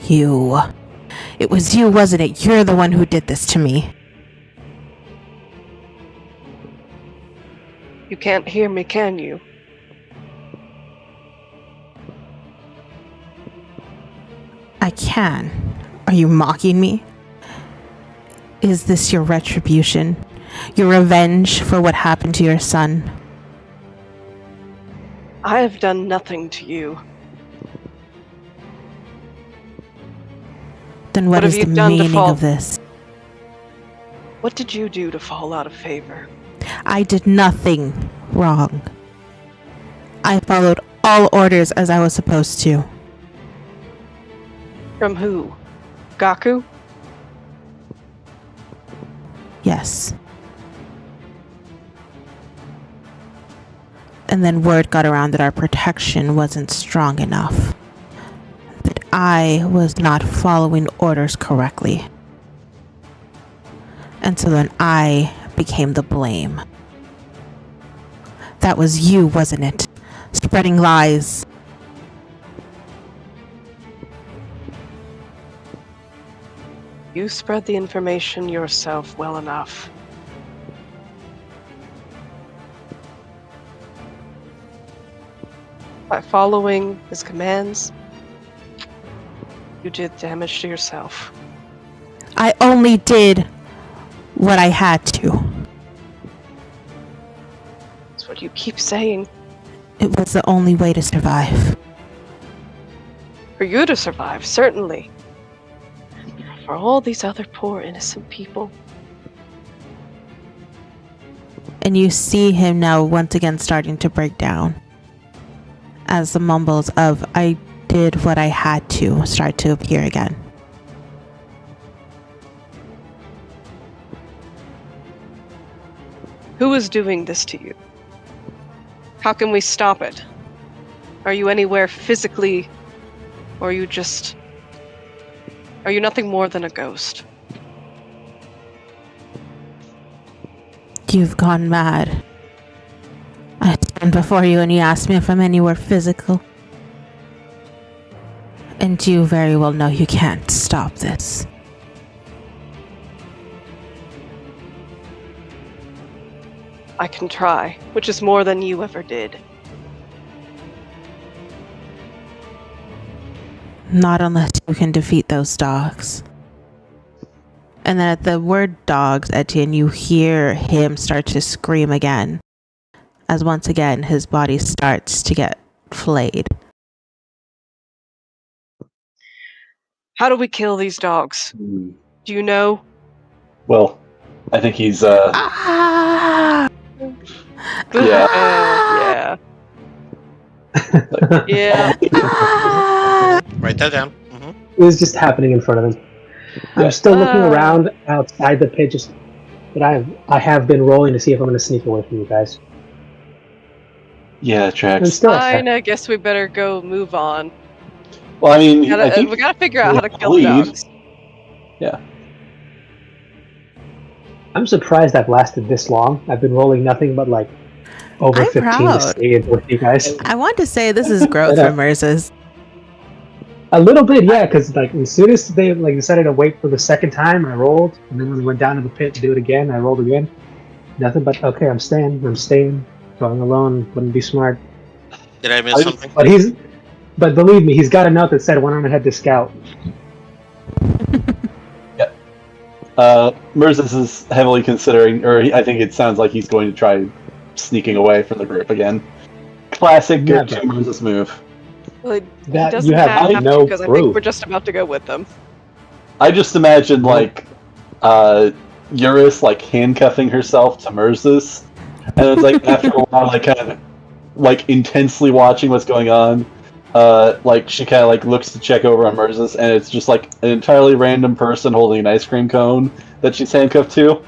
You. It was you, wasn't it? You're the one who did this to me. You can't hear me, can you? I can. Are you mocking me? Is this your retribution? Your revenge for what happened to your son? I have done nothing to you. Then what is the meaning of this? What did you do to fall out of favor? I did nothing wrong. I followed all orders as I was supposed to. From who? Gaku? Yes. And then word got around that our protection wasn't strong enough. That I was not following orders correctly. And so then I became the blame. That was you, wasn't it? Spreading lies. You spread the information yourself well enough. By following his commands, you did damage to yourself. I only did what I had to. That's what you keep saying. It was the only way to survive. For you to survive, certainly. For all these other poor innocent people. And you see him now once again starting to break down. As the mumbles of "I did what I had to" start to appear again. Who is doing this to you? How can we stop it? Are you anywhere physically, or are you nothing more than a ghost? You've gone mad. I stand before you and you ask me if I'm anywhere physical. And you very well know you can't stop this. I can try, which is more than you ever did. Not unless you can defeat those dogs. And then at the word dogs, Etienne, you hear him start to scream again. As once again, his body starts to get flayed. How do we kill these dogs? Do you know? Well, I think he's, Ah! Yeah. Yeah. Ah! Write that down. It was just happening in front of him. I'm still looking around outside the pit, just But I have been rolling to see if I'm going to sneak away from you guys. Yeah, I'm tracks. still Fine, I guess we better go move on. Well, I mean, I think we gotta figure out how to kill the lead. dogs. Yeah. I'm surprised I've lasted this long. I've been rolling nothing but like over I'm 15 proud. to stay in with you guys. I want to say this is growth for Merces. A little bit, yeah, because like as soon as they like decided to wait for the second time, I rolled, and then when we went down to the pit to do it again, I rolled again. Nothing but okay, I'm staying. Going alone wouldn't be smart. Did I miss something? But believe me, he's got a note that said went on ahead to scout. Merzus is heavily considering, or I think it sounds like he's going to try sneaking away from the group again. Classic go-to Merzus move. Well, he That doesn't you have have no to, because I think proof. we're just about to go with them. I just imagine like Eurus like handcuffing herself to Merzus, and it's like after a while, like kind of like intensely watching what's going on. Like she kind of like looks to check over on Merzus, and it's just like an entirely random person holding an ice cream cone that she's handcuffed to.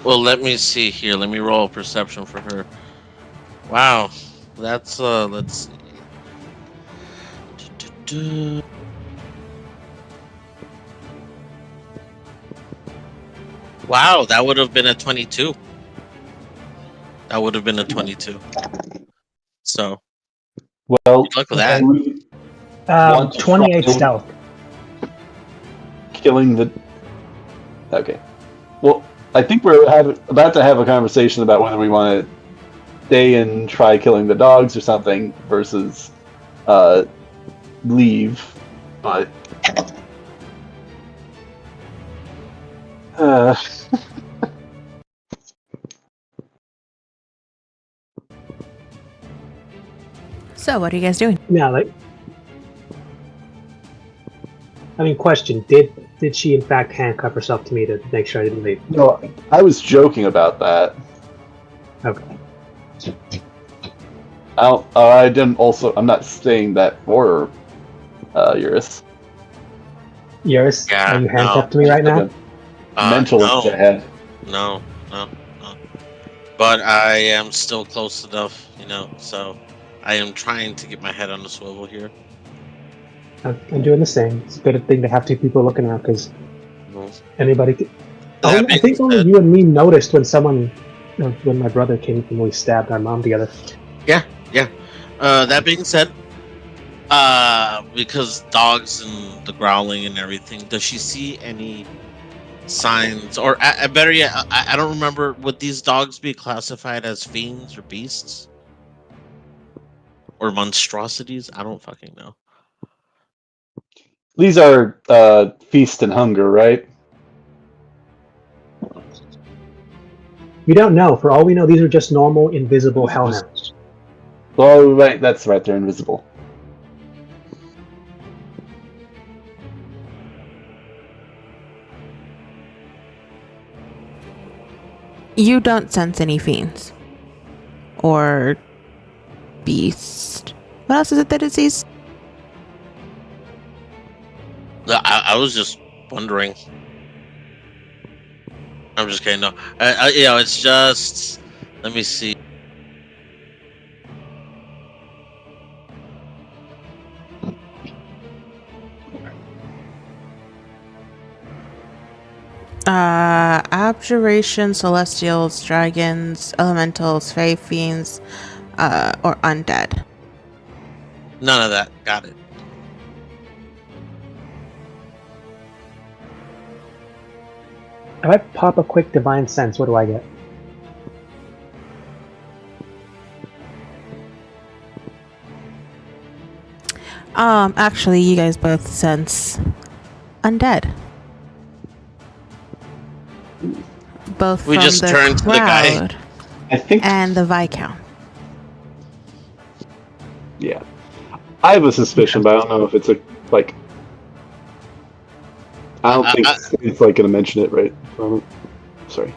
Well, let me see here. Let me roll a perception for her. Wow, that's let's see. Wow, that would have been a 22. That would have been a 22. So, Well, good luck with that. 28 stealth. Killing the. Okay. Well, I think we're about to have a conversation about whether we want to stay and try killing the dogs or something versus leave. But. So, what are you guys doing? Yeah, like. I mean, question: Did she in fact handcuff herself to me to make sure I didn't leave? No, I was joking about that. Okay. I didn't also. I'm not saying that for Eurus. Eurus, Yeah, are you handcuffed to me right now? Mental no. ahead. No. But I am still close enough, so I am trying to get my head on the swivel here. I'm doing the same. It's a good thing to have two people looking out because anybody. That I think being only said- you and me noticed when when my brother came and we stabbed our mom together. Yeah. That being said, because dogs and the growling and everything, does she see any signs, or better yet, I don't remember, would these dogs be classified as fiends or beasts or monstrosities? I don't fucking know. These are feast and hunger, right? We don't know. For all we know, these are just normal, invisible hellhounds. Oh, right. That's right. They're invisible. You don't sense any fiends or beast. What else is it that it sees? I was just wondering. I'm just kidding. No, it's just. Let me see. Abjuration, celestials, dragons, elementals, fae, fiends, or undead. None of that. Got it. If I pop a quick divine sense, what do I get? Actually, you guys both sense undead. Both We from just the turned to the guy. crowd I think. and the Viscount. Yeah. I have a suspicion, but I don't know if it's like. I don't think it's like going to mention it right. Sorry.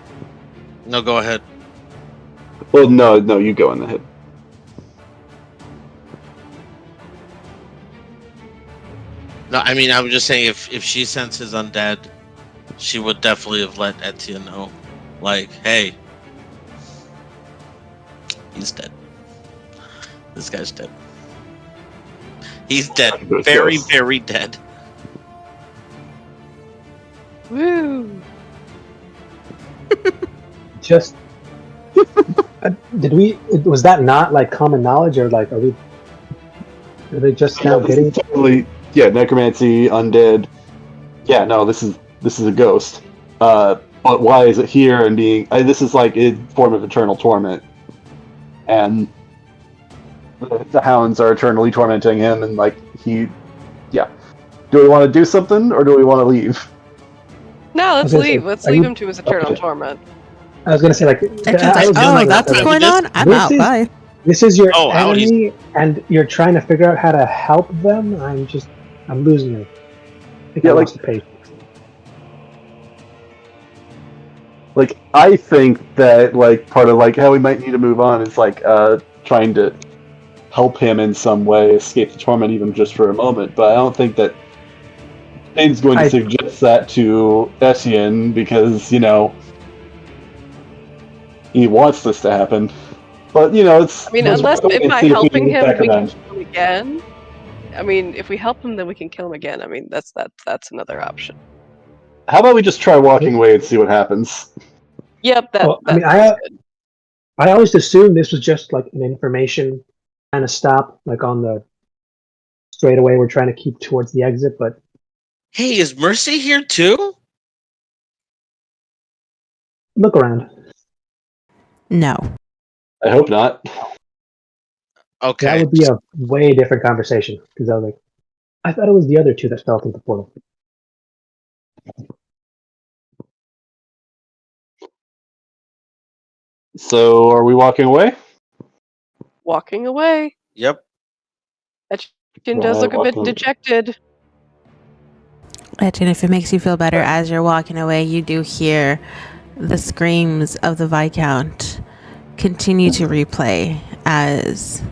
No, go ahead. Well, no, you go in the head. No, I was just saying if she senses undead, she would definitely have let Etia know. Like, hey, he's dead. This guy's dead. He's dead. Very, very dead. Woo! Just was that not like common knowledge, or like are they just now getting totally necromancy, undead. Yeah, no, this is a ghost. But why is it here and being this is like a form of eternal torment, and the hounds are eternally tormenting him, and like do we want to do something or do we want to leave? No, let's leave. Let's leave him to his eternal torment. I was gonna say, like, that's what's going on? I'm out. Bye. This is your enemy, and you're trying to figure out how to help them? I'm losing it. I think I lost the patience. Like, I think that, like, part of, like, how we might need to move on is, like, trying to help him in some way escape the torment even just for a moment, but I don't think that Shane's going to suggest that to Etienne because, you know, he wants this to happen. But, you know, it's... I mean, unless if by helping him we can kill him again. I mean, if we help him, then we can kill him again. I mean, that's another option. How about we just try walking away and see what happens? Yep, I always assumed this was just like an information kind of stop, like on the straightaway we're trying to keep towards the exit, but... Hey, is Mercy here too? Look around. No. I hope not. Okay. That would be a way different conversation, because I thought it was the other two that fell through the portal. So, are we walking away? Walking away. Yep. Etienne does look a bit dejected. Etienne, if it makes you feel better, as you're walking away, you do hear the screams of the Viscount continue to replay as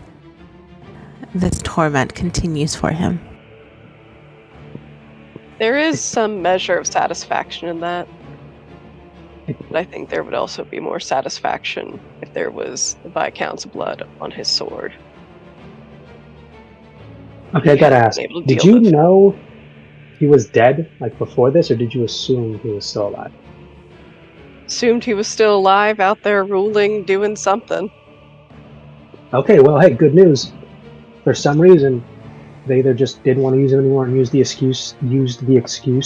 this torment continues for him. There is some measure of satisfaction in that. But I think there would also be more satisfaction if there was the Viscount's blood on his sword. Okay, I gotta ask. Did you know he was dead, like, before this, or did you assume he was still alive? Assumed he was still alive, out there ruling, doing something. Okay, well, hey, good news. For some reason, they either just didn't want to use him anymore and used the excuse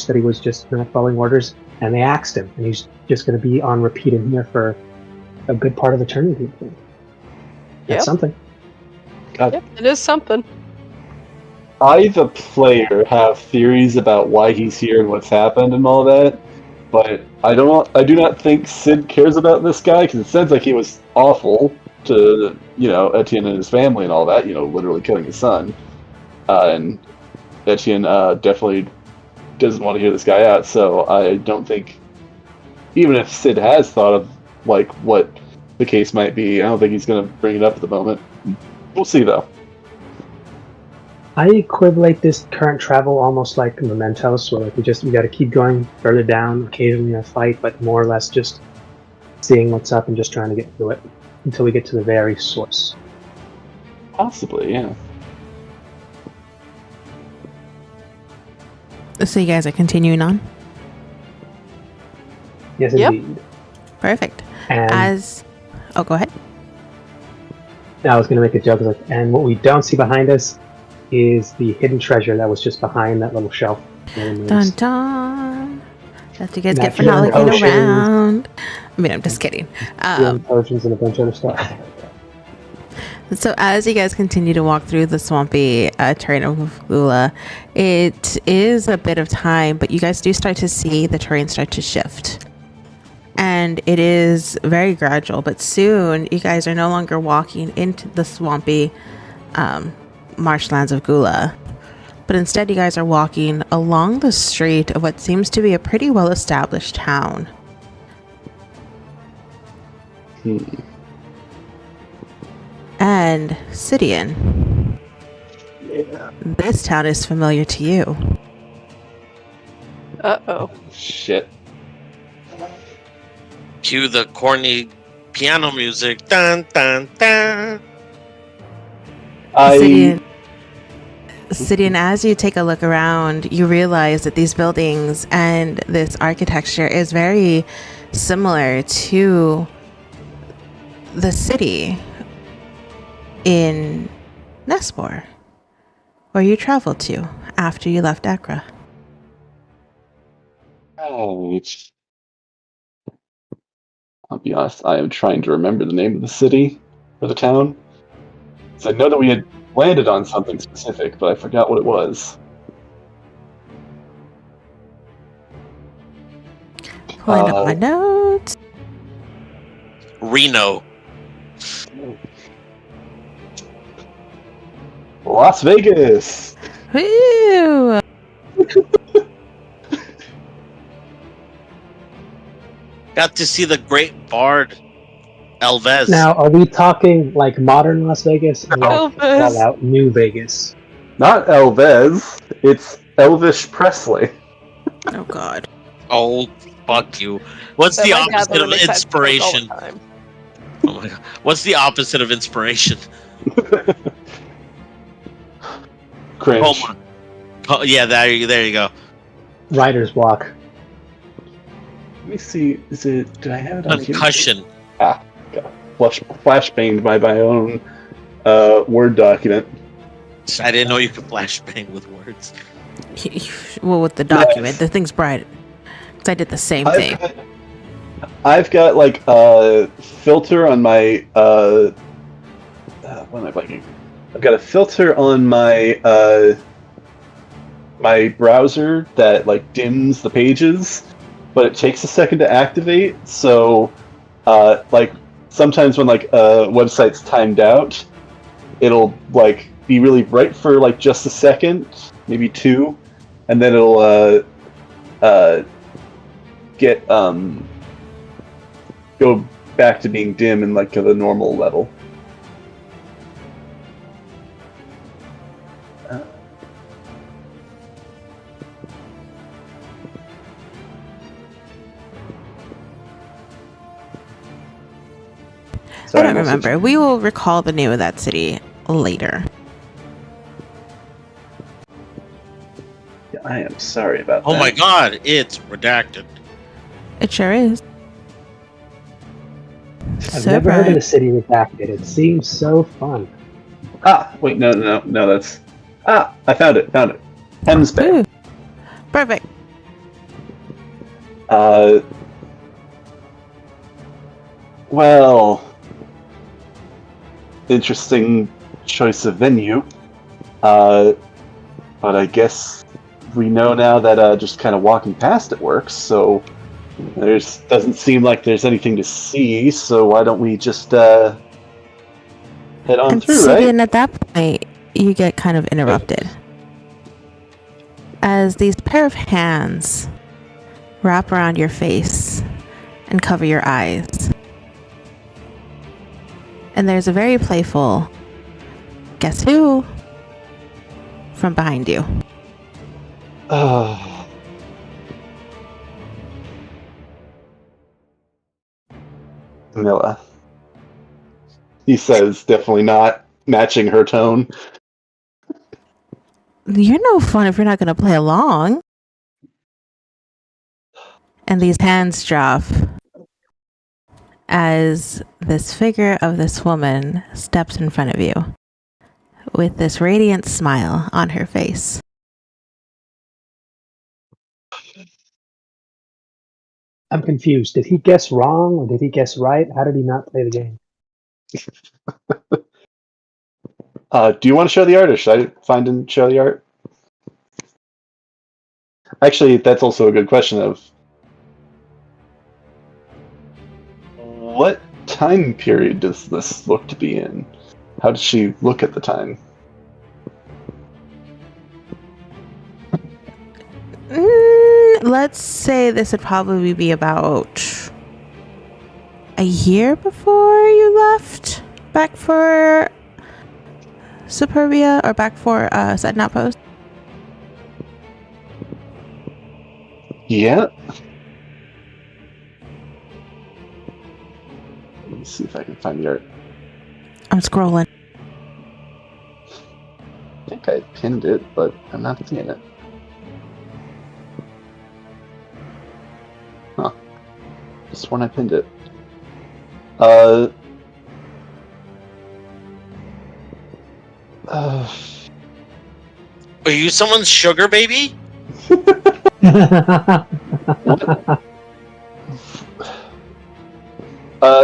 that he was just not following orders, and they axed him, and he's just going to be on repeat in here for a good part of eternity. That's something. God. Yep, it is something. I, the player, have theories about why he's here and what's happened and all that, but I do not think Sid cares about this guy, because it sounds like he was awful to, you know, Etienne and his family and all that, you know, literally killing his son. And Etienne definitely doesn't want to hear this guy out, so I don't think, even if Sid has thought of, like, what the case might be, I don't think he's going to bring it up at the moment. We'll see, though. I equivalent this current travel almost like Mementos, where like we got to keep going further down, occasionally a fight, but more or less just seeing what's up and just trying to get through it until we get to the very source. Possibly, yeah. So you guys are continuing on? Yes, indeed. Perfect. And go ahead. I was going to make a joke, and what we don't see behind us is the hidden treasure that was just behind that little shelf. Dun dun. That's what you guys get for not looking around. I mean, I'm just kidding. Potions and a bunch of other stuff. So as you guys continue to walk through the swampy terrain of Gula, it is a bit of time, but you guys do start to see the terrain start to shift. And it is very gradual, but soon you guys are no longer walking into the swampy marshlands of Gula, but instead you guys are walking along the street of what seems to be a pretty well-established town. And Sidian, this town is familiar to you. Uh-oh. Shit. Cue the corny piano music. Dun dun dun. Sidian, as you take a look around, you realize that these buildings and this architecture is very similar to the city in Nespor, where you traveled to after you left Accra. Right. I'll be honest, I am trying to remember the name of the city or the town. So I know that we had landed on something specific, but I forgot what it was. Pulling up my notes. Reno. Las Vegas! Woo! Got to see the great bard, Elvez. Now, are we talking like modern Las Vegas or like Elvis. all out New Vegas? Not Elvez, it's Elvis Presley. Oh, God. Oh, fuck you. What's But the my dad opposite of literally says Frank all the inspiration? time. Oh my god. What's the opposite of inspiration? Cringe. Oh my. Oh, yeah, there you go. Writer's block. Let me see, did I have it on here? Concussion. Got flashbanged by my own Word document. I didn't know you could flashbang with words. Well, with the document, the thing's bright. Because I did the same thing. I've got like a filter on my what am I blanking? I've got a filter on my my browser that like dims the pages, but it takes a second to activate. So like sometimes when like a website's timed out, it'll like be really bright for like just a second, maybe two, and then it'll get go back to being dim in like the normal level. I don't remember. We will recall the name of that city later. Yeah, I am sorry about that. Oh my god, it's redacted. It sure is. I've never heard of a city redacted. It seems so fun. Ah, wait, no, that's... Ah, I found it. Thames Bay. Ooh. Perfect. Well... Interesting choice of venue. But I guess we know now that just kind of walking past it works, so... doesn't seem like there's anything to see, so why don't we just head on through, right? And at that point, you get kind of interrupted. As these pair of hands wrap around your face and cover your eyes. And there's a very playful, guess who? From behind you. Camilla. He says, definitely not matching her tone. You're no fun if you're not going to play along. And these hands drop as this figure of this woman steps in front of you with this radiant smile on her face. I'm confused. Did he guess wrong or did he guess right? How did he not play the game? Do you want to show the art, or should I find and show the art? Actually, that's also a good question of what time period does this look to be in? How does she look at the time? Let's say this would probably be about a year before you left back for Superbia, or back for Set Not Post. Yeah. me see if I can find the art. I'm scrolling. I think I pinned it, but I'm not seeing it. Huh. Just when I pinned it. Are you someone's sugar baby?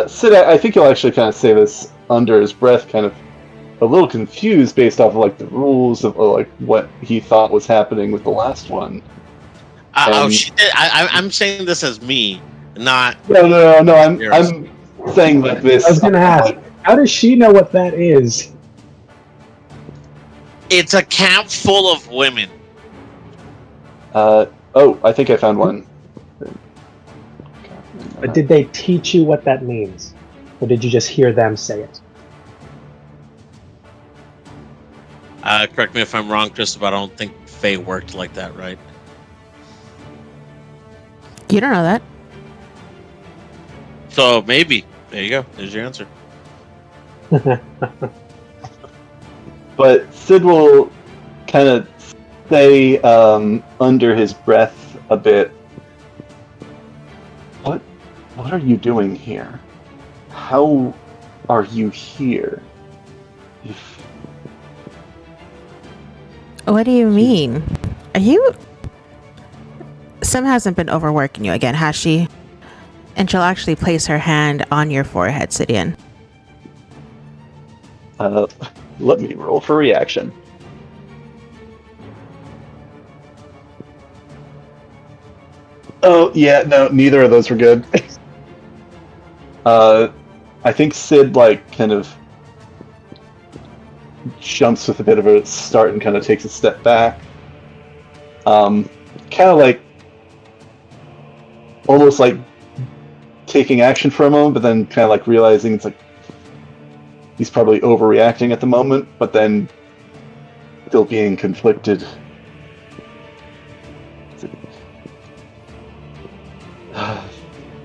Sid, I think he'll actually kind of say this under his breath, kind of a little confused based off of like the rules of like what he thought was happening with the last one. Oh, she did. I'm saying this as me, not. No. I'm saying like this. I was gonna ask, how does she know what that is? It's a camp full of women. Oh, I think I found one. But did they teach you what that means? Or did you just hear them say it? Correct me if I'm wrong, Chris, but I don't think Faye worked like that, right? You don't know that. So maybe. There you go. There's your answer. But Sid will kind of say under his breath a bit, What are you doing here? How are you here? What do you mean? Are you... Sim hasn't been overworking you again, has she? And she'll actually place her hand on your forehead, Sidian. Let me roll for reaction. Oh, yeah, no, neither of those were good. I think Sid, like, kind of jumps with a bit of a start and kind of takes a step back. Kind of like, almost like taking action for a moment, but then kind of like realizing it's like he's probably overreacting at the moment, but then still being conflicted.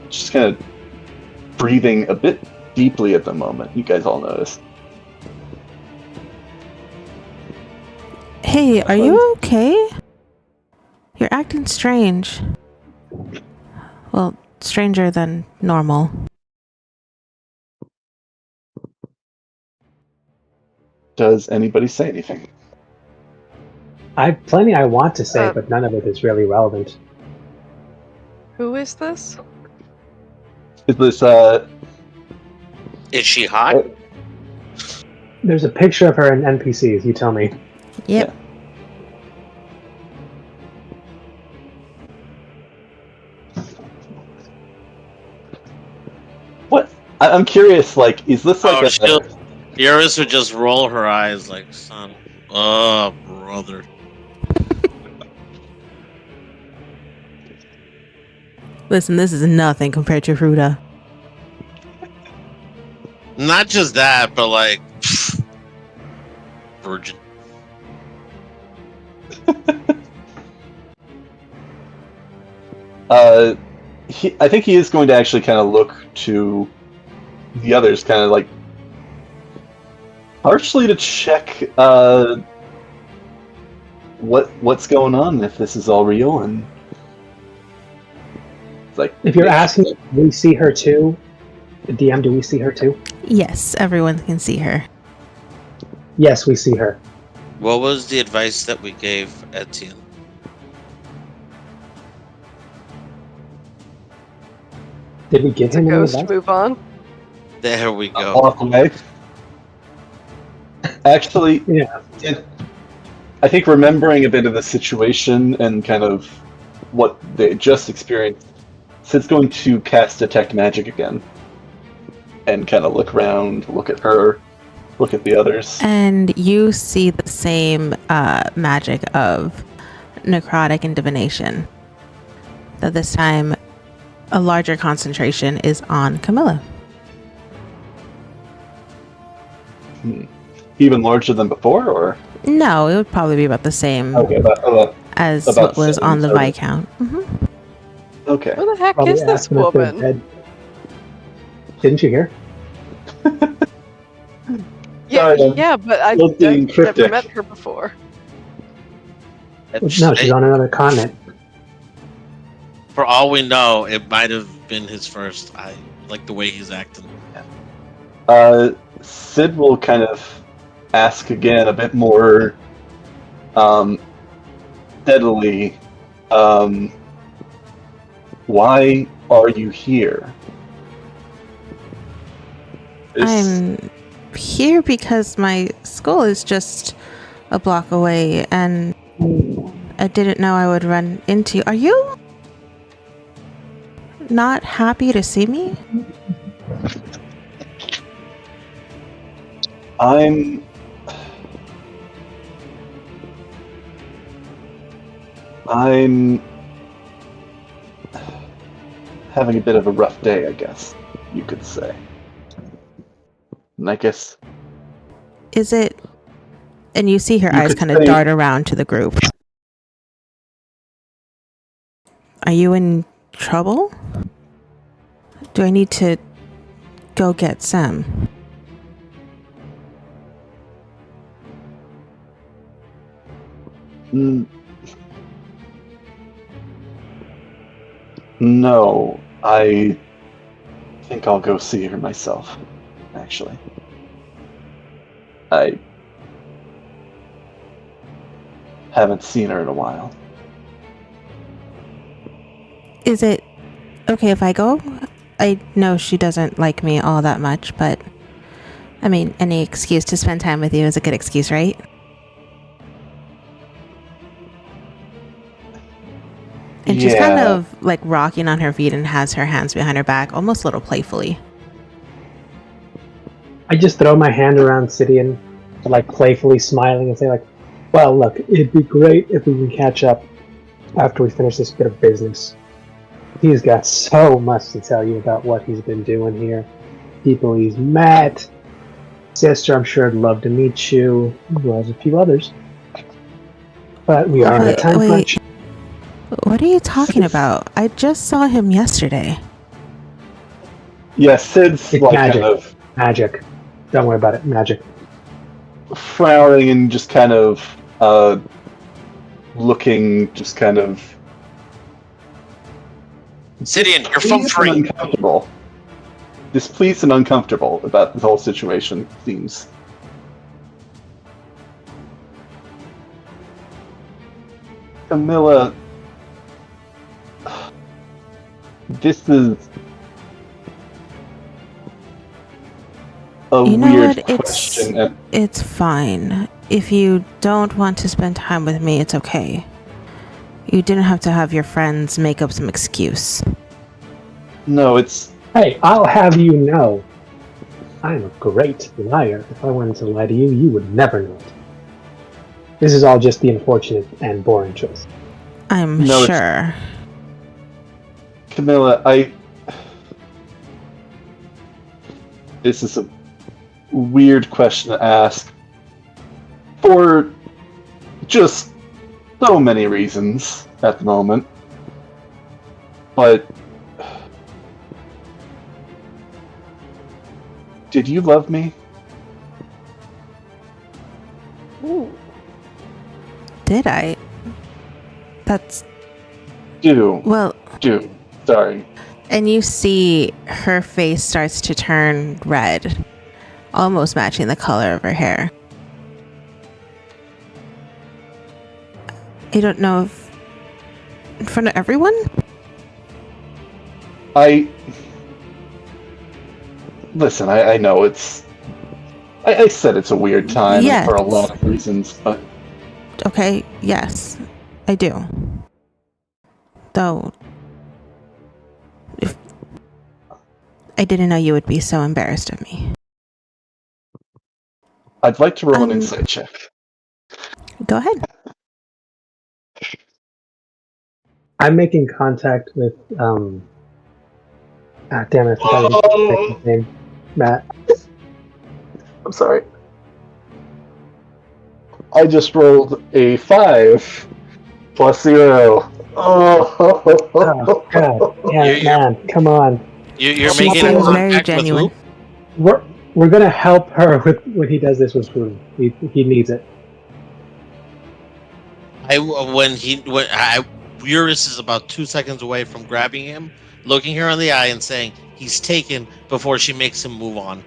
Just kind of breathing a bit deeply at the moment. You guys all notice. Hey, are you okay? You're acting strange. Well, stranger than normal. Does anybody say anything? I have plenty I want to say, but none of it is really relevant. Who is this? Is this, Is she hot? There's a picture of her in NPCs, you tell me. Yep. Yeah. What? I'm curious, like, is this like Iris would just roll her eyes like, son. Oh, brother. Listen, this is nothing compared to Ruda. Not just that, but like, virgin. I think he is going to actually kind of look to the others, kind of like partially to check what's going on, if this is all real, and it's like, if you're asking, do we see her too? DM, do we see her too? Yes, everyone can see her. Yes, we see her. What was the advice that we gave Etienne? Did we give him any Ghost, advice? move on. There we go. Walk away. Actually, Yeah. I think remembering a bit of the situation and kind of what they just experienced, Sid's going to cast Detect Magic again. And kind of look around, look at her, look at the others. And you see the same magic of necrotic and divination. Though this time, a larger concentration is on Camilla. Even larger than before, or? No, it would probably be about the same as what was on the Viscount. Mm-hmm. Okay. Who the heck Probably is this asking if they're woman? dead. Didn't you hear? Yeah, but I've never met her before. No, she's on another continent. For all we know, it might have been his first. I like the way he's acting. Sid will kind of ask again a bit more steadily, why are you here? I'm here because my school is just a block away, and I didn't know I would run into you. Are you not happy to see me? I'm having a bit of a rough day, I guess you could say. And I guess... Is it... And you see her eyes kind of dart around to the group. Are you in trouble? Do I need to go get Sam? No, I think I'll go see her myself, actually. I haven't seen her in a while. Is it okay if I go? I know she doesn't like me all that much, but I mean, any excuse to spend time with you is a good excuse, right? And she's kind of like rocking on her feet and has her hands behind her back, almost a little playfully. I just throw my hand around Sidian, like playfully smiling and say like, well, look, it'd be great if we can catch up after we finish this bit of business. He's got so much to tell you about what he's been doing here. People he's met. Sister, I'm sure, would love to meet you, as well as a few others. But we are on a time crunch. What are you talking about? I just saw him yesterday. Yeah, Sid's it's like magic. kind of... Magic. Don't worry about it. Magic. Frowning and just kind of looking just kind of... Sidian, you're phone free. Uncomfortable. Displeased and uncomfortable about this whole situation, seems. Camilla... This is a weird question. It's fine. If you don't want to spend time with me, it's okay. You didn't have to have your friends make up some excuse. No, it's... Hey, I'll have you know, I'm a great liar. If I wanted to lie to you, you would never know it. This is all just the unfortunate and boring choice. I'm sure. Camilla, this is a weird question to ask for just so many reasons at the moment. But did you love me? Ooh. Did I? That's... Sorry. And you see her face starts to turn red, almost matching the color of her hair. I don't know if... In front of everyone? Listen, I know it's... I said it's a weird time for a lot of reasons, but... Okay, yes, I do. Though... I didn't know you would be so embarrassed of me. I'd like to roll an insight check. Go ahead. I'm making contact with, damn it, I forgot his name. Matt. I'm sorry. I just rolled a 5 plus 0. Oh God. Yeah, man, come on. You're making very genuine. We're gonna help her with when he does this with food. He needs it. Eurus is about 2 seconds away from grabbing him, looking her in the eye and saying he's taken before she makes him move on.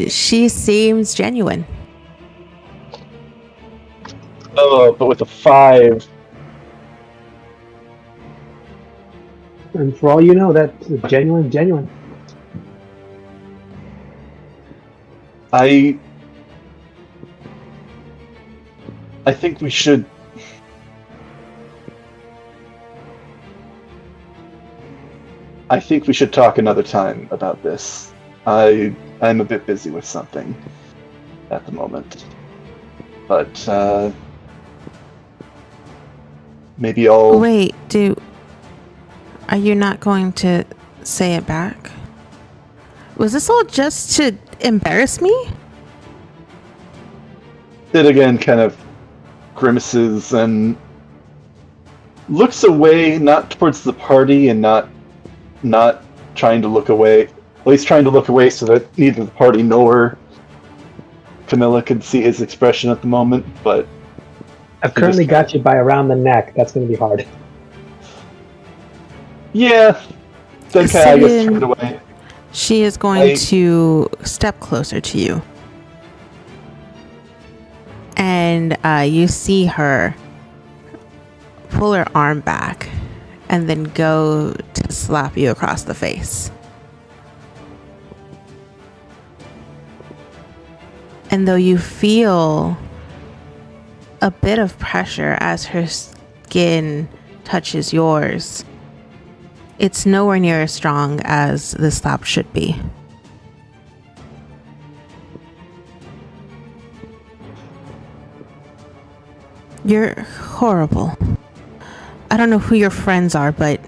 She seems genuine. Oh, but with a 5. And for all you know, that's genuine. I think we should. I think we should talk another time about this. I'm a bit busy with something at the moment, but maybe I'll. Wait, are you not going to say it back? Was this all just to embarrass me? Sid again kind of grimaces and looks away, not towards the party and not trying to look away. At least trying to look away so that neither the party nor Camilla could see his expression at the moment, but... I've currently got you by around the neck. That's going to be hard. Yeah. Then kind of, I guess, turn it away. She is going to step closer to you. And you see her pull her arm back and then go to slap you across the face. And though you feel a bit of pressure as her skin touches yours, it's nowhere near as strong as the slap should be. You're horrible. I don't know who your friends are, but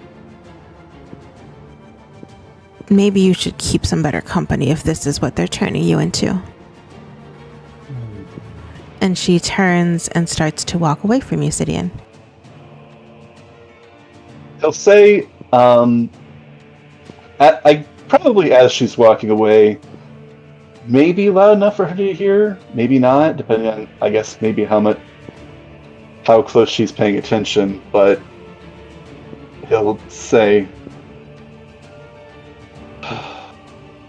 maybe you should keep some better company if this is what they're turning you into. And she turns and starts to walk away from you, Sidian. He'll say, I probably as she's walking away, maybe loud enough for her to hear, maybe not, depending on, I guess, maybe how close she's paying attention, but he'll say,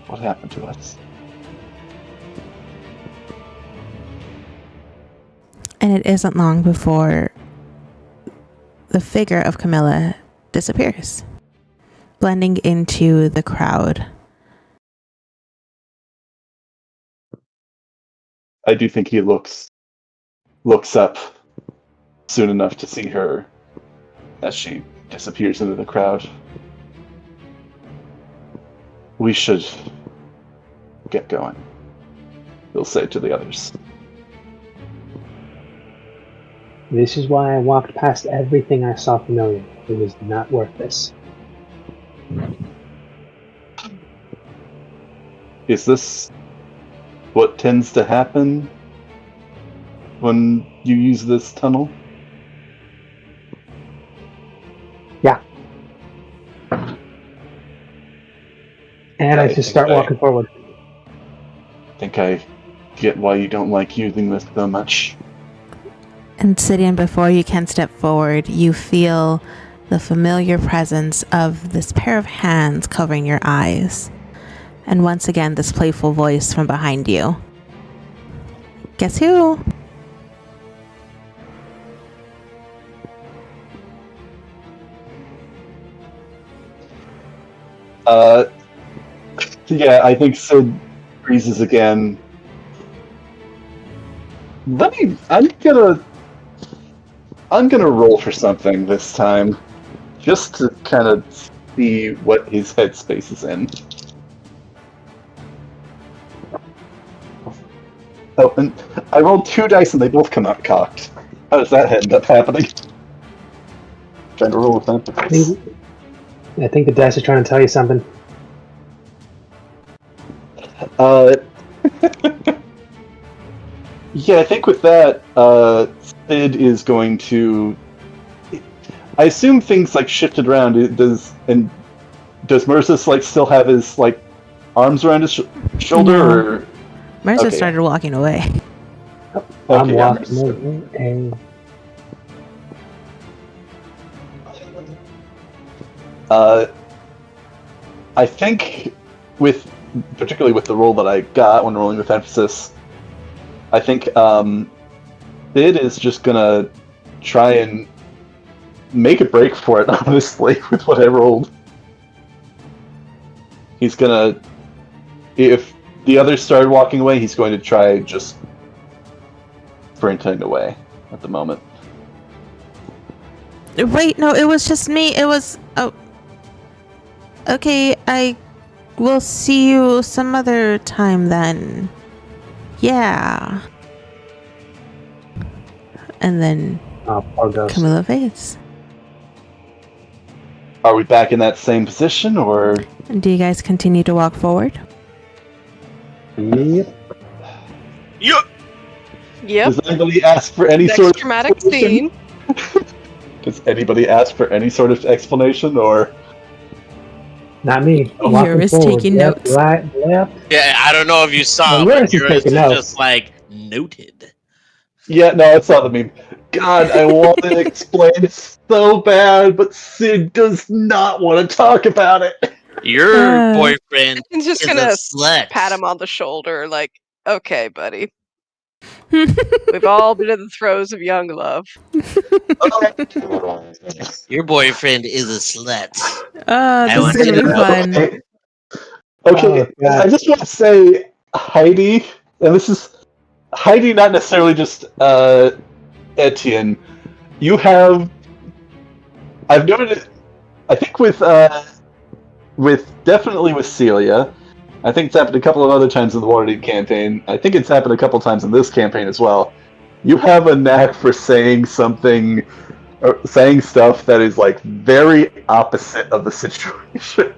what happened to us? And it isn't long before the figure of Camilla disappears, blending into the crowd. I do think he looks up soon enough to see her as she disappears into the crowd. We should get going, he'll say to the others. This is why I walked past everything I saw familiar. It was not worth this. Is this what tends to happen when you use this tunnel? Yeah. And I just start walking forward. I think I get why you don't like using this so much. And Sidian, before you can step forward, you feel the familiar presence of this pair of hands covering your eyes. And once again, this playful voice from behind you. Guess who? Yeah, I think Sid freezes again. I'm gonna roll for something this time, just to kind of see what his headspace is in. Oh, and I rolled 2 dice and they both come out cocked. How does that end up happening? Trying to roll with them. I think the dice are trying to tell you something. Yeah, I think with that, Sid is going to... I assume things like shifted around. does Mercis like still have his like arms around his shoulder? No. Or Mercer started walking away. I'm okay, walking and I think particularly with the roll that I got when rolling with emphasis, I think Sid is just gonna try and make a break for it, honestly, with what I rolled. He's gonna, if the others started walking away, he's going to try just sprinting away at the moment. Wait, no, it was just me. It was... Oh. Okay, I will see you some other time then. Yeah. And then poor ghost. Camilla fades. Are we back in that same position, or Do you guys continue to walk forward? Yep. Yep. Yep. does anybody ask for any Next sort of dramatic scene. Does anybody ask for any sort of explanation, or? Not me. Eurus taking notes. Right, left. Yeah, I don't know if you saw, No, but Eurus is Eurus is taking notes. just like noted. Yeah, no, I saw the meme. God, I want to explain it so bad, but Sid does not want to talk about it. Your boyfriend He's just is gonna a slut. pat him on the shoulder, like, okay, buddy. We've all been in the throes of young love. Your boyfriend is a slut. This is gonna be fun. Okay, God. I just want to say, Heidi, and this is Heidi, not necessarily just Etienne. You have, I've noted, I think with definitely with Celia. I think it's happened a couple of other times in the Waterdeep campaign. I think it's happened a couple times in this campaign as well. You have a knack for saying something, or saying stuff that is like very opposite of the situation.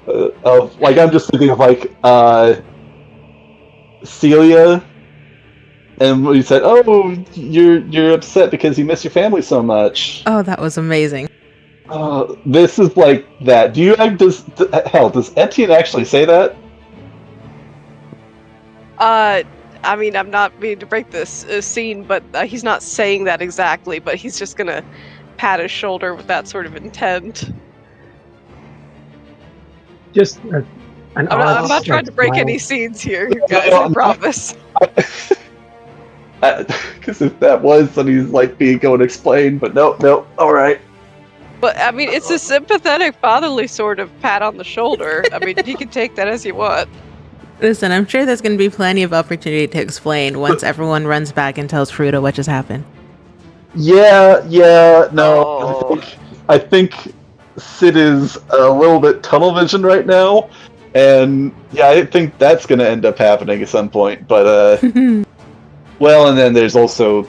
Of like, I'm just thinking of like Celia, and we said, "Oh, you're upset because you miss your family so much." Oh, that was amazing. This is like that. Does Etienne actually say that? I mean, I'm not meaning to break this scene, but he's not saying that exactly, but he's just gonna pat his shoulder with that sort of intent. Just I'm not trying to break any scenes here, you guys, I promise. Because if that was, then he's like being going to explain, but no, alright. But, I mean, it's a sympathetic, fatherly sort of pat on the shoulder. I mean, you can take that as you want. Listen, I'm sure there's going to be plenty of opportunity to explain once everyone runs back and tells Fruta what just happened. Yeah, no. I think Sid is a little bit tunnel vision right now, and yeah, I think that's going to end up happening at some point, but, well, and then there's also...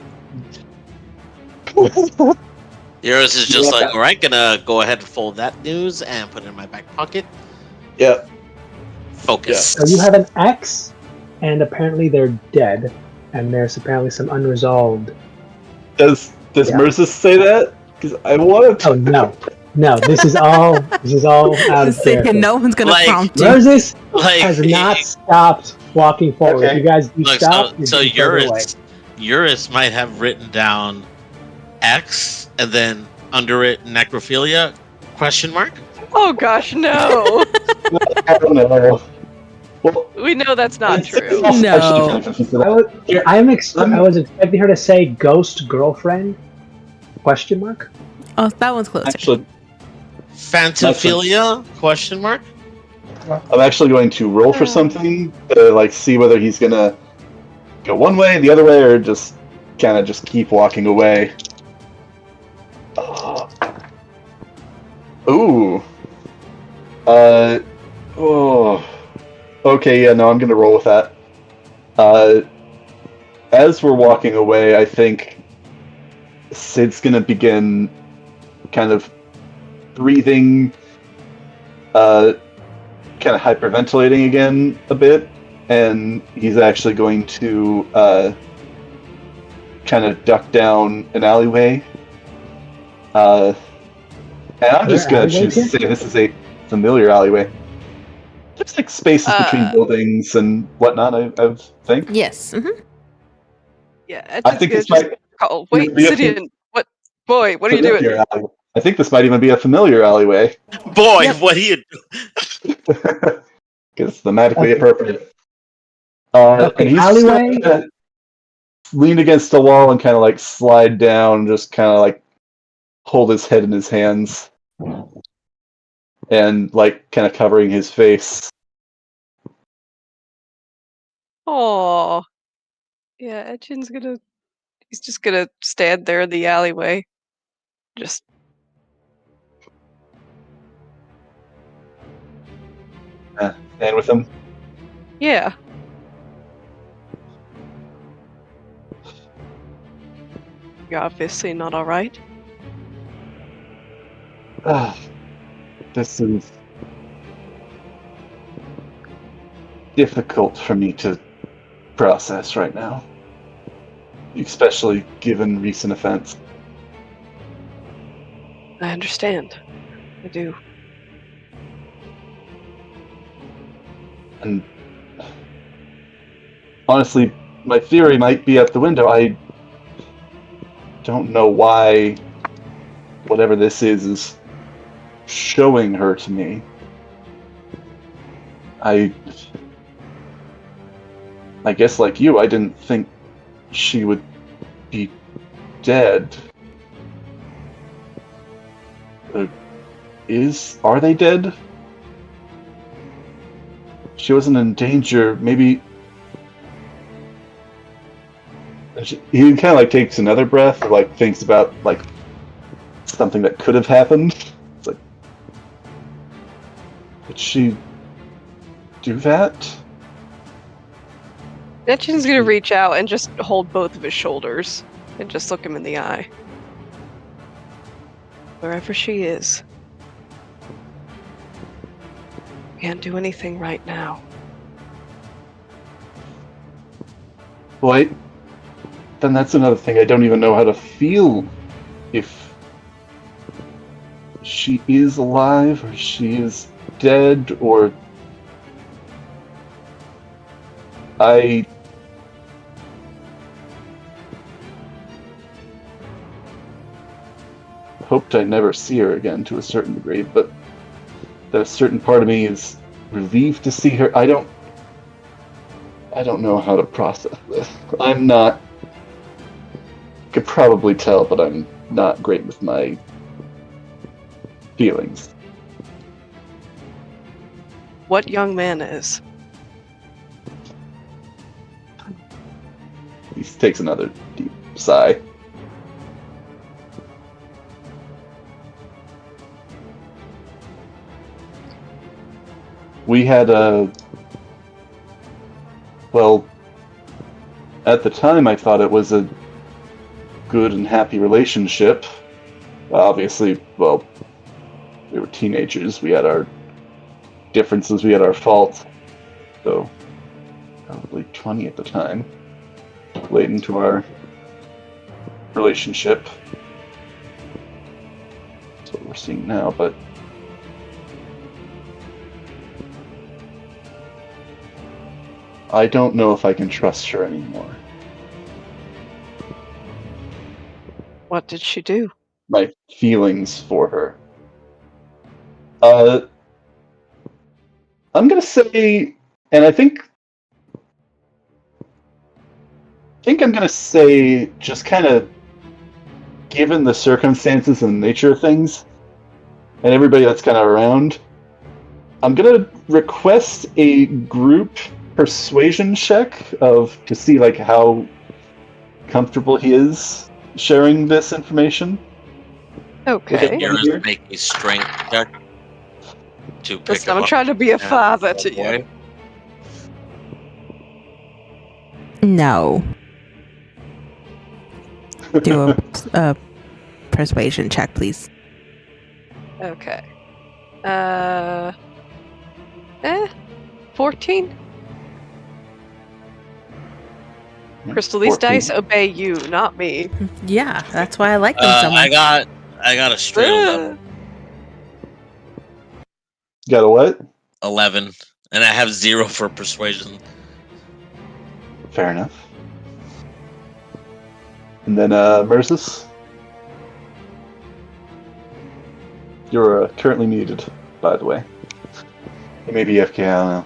Yours is just like, alright, gonna go ahead and fold that news and put it in my back pocket. Yeah. Focus. So you have an ex, and apparently they're dead, and there's apparently some unresolved. Does Mercis say that? Because I want to. Oh no, this is all out of character. No one's gonna prompt you. Mercis has not stopped walking forward. Okay. You guys do Look, stop. so Eurus might have written down X and then under it necrophilia ? Oh gosh, no. I don't know. Well, We know that's not true. No. I was expecting her to say ghost girlfriend ? Oh, that one's closer. Actually, Phantophilia ? I'm actually going to roll for something to like see whether he's gonna go one way, the other way, or just kind of just keep walking away. Ooh. Oh. Okay, yeah, no, I'm gonna roll with that. As we're walking away, I think Sid's gonna begin kind of breathing, kind of hyperventilating again a bit, and he's actually going to kind of duck down an alleyway. And I'm just gonna choose to say this is a familiar alleyway. Looks like spaces between buildings and whatnot, I think. Yes. Mm-hmm. Yeah, I think this might call. Wait, Sidian. What? Boy, what are you doing? Alleyway. I think this might even be a familiar alleyway. Boy, what are you doing? It's thematically appropriate. Okay, and he's alleyway. Lean against the wall and kind of like slide down, just kind of like hold his head in his hands, and like kind of covering his face. Oh, yeah. He's just gonna stand there in the alleyway, just. Stand with him. Yeah. You're obviously not all right. This is difficult for me to process right now, especially given recent events. I understand. I do. And honestly, my theory might be out the window. I don't know why whatever this is showing her to me. I guess like you, I didn't think she would be dead. Are they dead? She wasn't in danger. Maybe he kind of like takes another breath, like thinks about like something that could have happened. It's like, did she do that? Netchin's gonna reach out and just hold both of his shoulders and just look him in the eye. Wherever she is. Can't do anything right now. Boy, then that's another thing. I don't even know how to feel if she is alive or she is dead, or I hoped I'd never see her again to a certain degree, but that a certain part of me is relieved to see her. I don't know how to process this. I'm not, you could probably tell, but I'm not great with my feelings. What young man is? He takes another deep sigh. We had at the time I thought it was a good and happy relationship. Obviously, well, we were teenagers, we had our differences, we had our faults. So, probably 20 at the time. Late into our relationship. That's what we're seeing now, but I don't know if I can trust her anymore. What did she do? My feelings for her. I'm gonna say, and I think I'm gonna say, just kind of given the circumstances and the nature of things, and everybody that's kind of around, I'm gonna request a group persuasion check to see like how comfortable he is sharing this information. Okay. Garrus make a strength check to pick Listen, him I'm up. trying to be a father to you. No. Do a persuasion check, please. Okay. 14? Crystal, these 14. dice obey you, not me. Yeah, that's why I like them so much. I got a straight 11. Got a what? 11, and I have 0 for persuasion. Fair enough. And then, Mercis? You're currently muted, by the way. You may be FK, I don't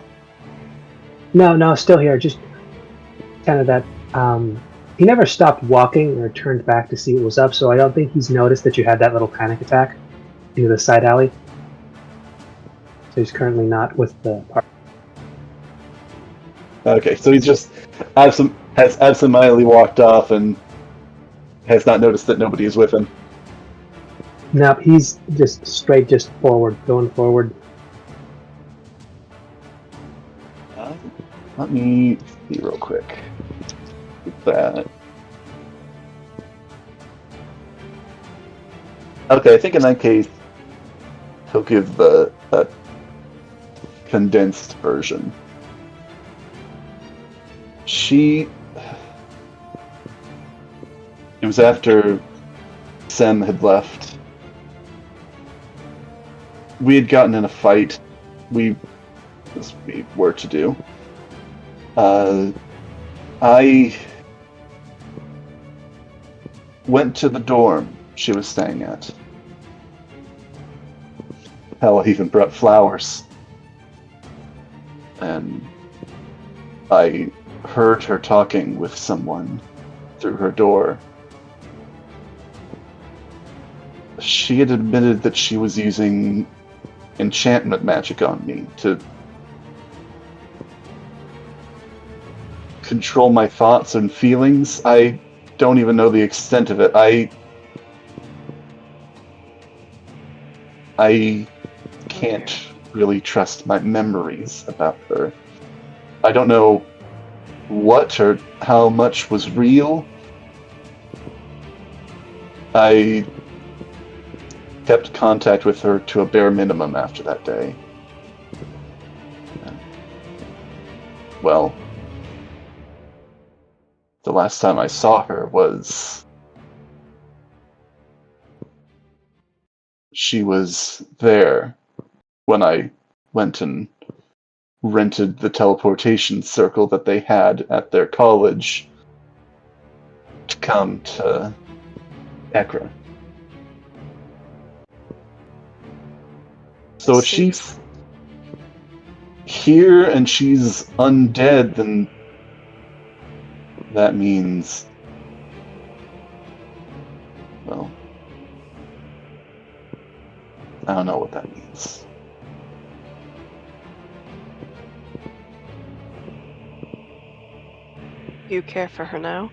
know. No, still here. Just kind of that. He never stopped walking or turned back to see what was up, so I don't think he's noticed that you had that little panic attack into the side alley. So he's currently not with the party. Okay, so he's just has absentmindedly walked off and has not noticed that nobody is with him. No, he's just going forward. Let me see real quick. That. Okay, I think in that case, he'll give the condensed version. It was after Sem had left. We had gotten in a fight. As we were to do. I went to the dorm she was staying at. Hell, I even brought flowers. And I heard her talking with someone through her door. She had admitted that she was using enchantment magic on me to control my thoughts and feelings. I don't even know the extent of it. I can't really trust my memories about her. I don't know what or how much was real. I kept contact with her to a bare minimum after that day. Well, the last time I saw her was... She was there when I went and rented the teleportation circle that they had at their college to come to Ekra. So if she's here and she's undead, then that means, well, I don't know what that means. You care for her now?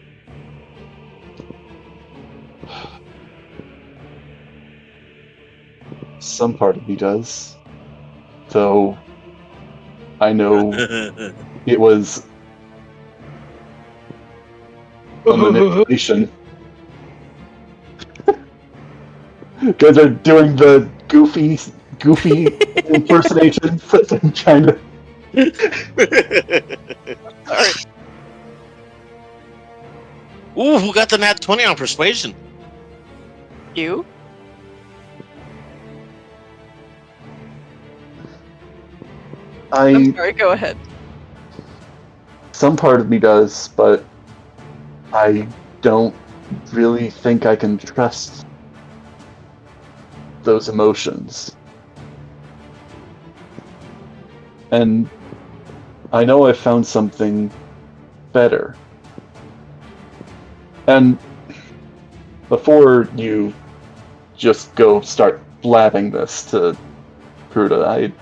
Some part of me does. Though I know it was a manipulation. Guys are doing the goofy impersonation, trying to. Alright. Ooh, who got the nat 20 on persuasion? You? I'm sorry, go ahead. Some part of me does, but I don't really think I can trust those emotions. And I know I found something better. And before you just go start blabbing this to Kruta, I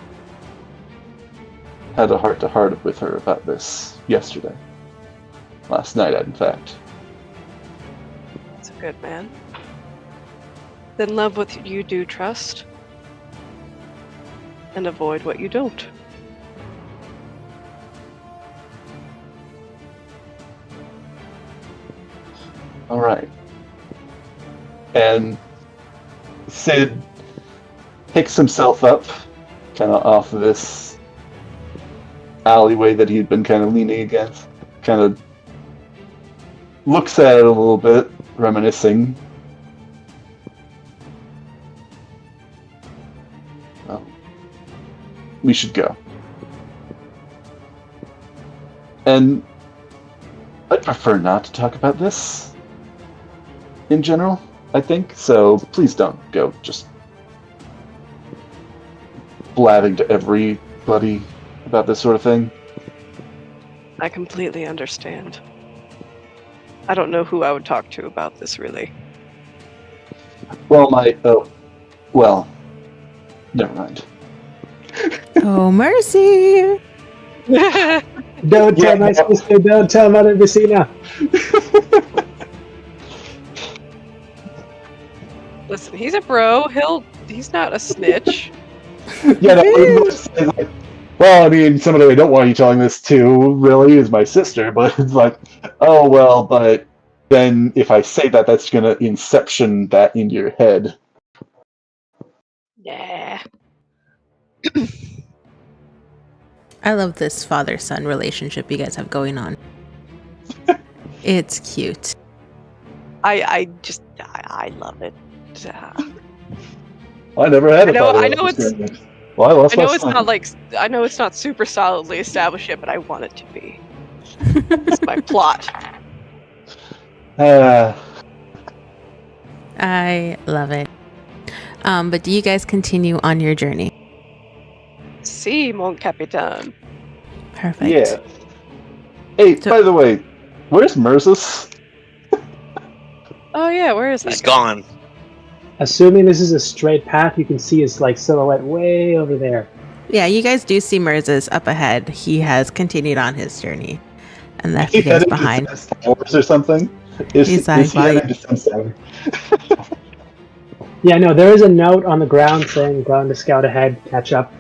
had a heart-to-heart with her about this yesterday. Last night, in fact. That's a good man. Then love what you do trust, and avoid what you don't. Alright. And Sid picks himself up, kind of off of this alleyway that he'd been kind of leaning against, kind of looks at it a little bit, reminiscing. Well, we should go. And I'd prefer not to talk about this in general, I think, so please don't go just blabbing to everybody about this sort of thing. I completely understand. I don't know who I would talk to about this, really. Well, never mind. Oh, mercy! Don't tell my sister, don't tell Mother Vecina. Listen, he's a bro. He's not a snitch. Yeah, no, well, I mean, somebody I don't want you telling this to really is my sister, but it's like, oh, well, but then if I say that, that's going to inception that into your head. Yeah. I love this father-son relationship you guys have going on. It's cute. I love it. I never had a father. I know it's not super solidly established yet, but I want it to be. It's my plot. I love it. But do you guys continue on your journey? Si, mon capitaine. Perfect. Yeah. Hey, by the way, where's Merzus? Oh yeah, where is that? He's gone. Assuming this is a straight path, you can see his silhouette way over there. Yeah, you guys do see Merzus up ahead. He has continued on his journey and left you guys behind. Or something? Is he headed to Sunset? Yeah, no, there is a note on the ground saying, "Ground to scout ahead, catch up."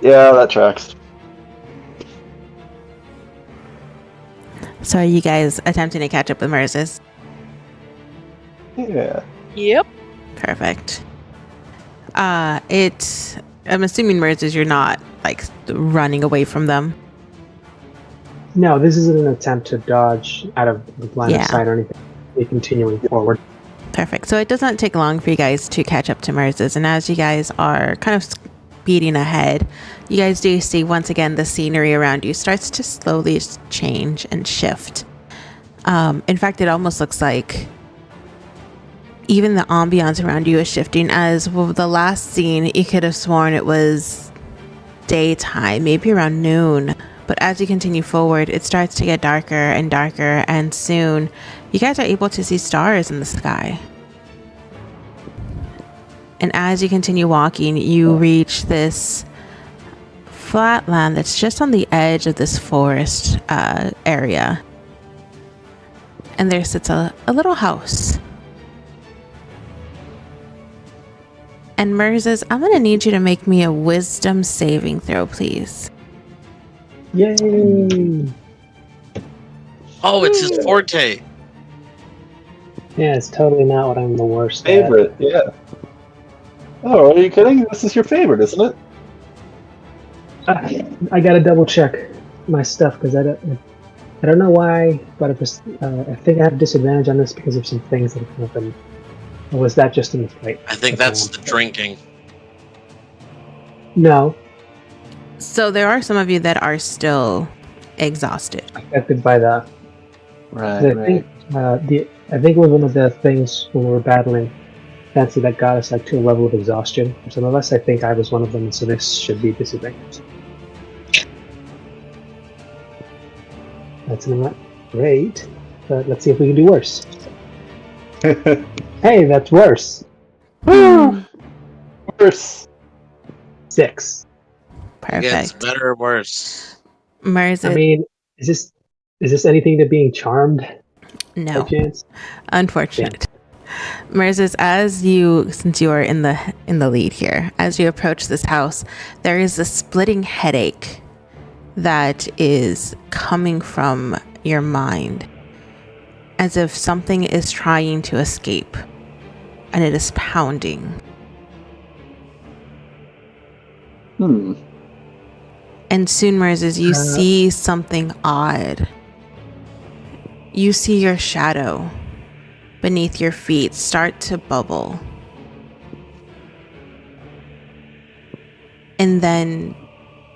Yeah, that tracks. So are you guys attempting to catch up with Merzus? Yeah. Yep. Perfect. I'm assuming Merzus, you're not running away from them. No, this isn't an attempt to dodge out of the line of sight or anything. We're continuing forward. Perfect. So it does not take long for you guys to catch up to Merzus, and as you guys are kind of speeding ahead, you guys do see once again the scenery around you starts to slowly change and shift. In fact, it almost looks like even the ambiance around you is shifting. As with the last scene, you could have sworn it was daytime, maybe around noon. But as you continue forward, it starts to get darker and darker, and soon you guys are able to see stars in the sky. And as you continue walking, you reach this flat land that's just on the edge of this forest area. And there sits a little house. And Merzus, I'm going to need you to make me a wisdom saving throw, please. Yay! Oh, it's his forte. Yeah, it's totally not what I'm the worst Favorite, at. yeah. Oh, are you kidding? This is your favorite, isn't it? I gotta double check my stuff because I don't know why, but I think I have a disadvantage on this because of some things that have come up. Or was that just in the fight? I think that's the drinking. No. So there are some of you that are still exhausted. Affected by that. Right. I think it was one of the things when we were battling Fancy that got us to a level of exhaustion. For some of us, I think I was one of them, so this should be disadvantage. That's not great, but let's see if we can do worse. Hey, that's worse. Woo! Worse. 6. Perfect. Yeah, it's better or worse. Merzus. I mean, is this anything to being charmed? No. By chance? Unfortunate. Merzus, since you are in the lead here, as you approach this house, there is a splitting headache that is coming from your mind, as if something is trying to escape, and it is pounding. And soon, Merzus, you see something odd. You see your shadow beneath your feet start to bubble. and then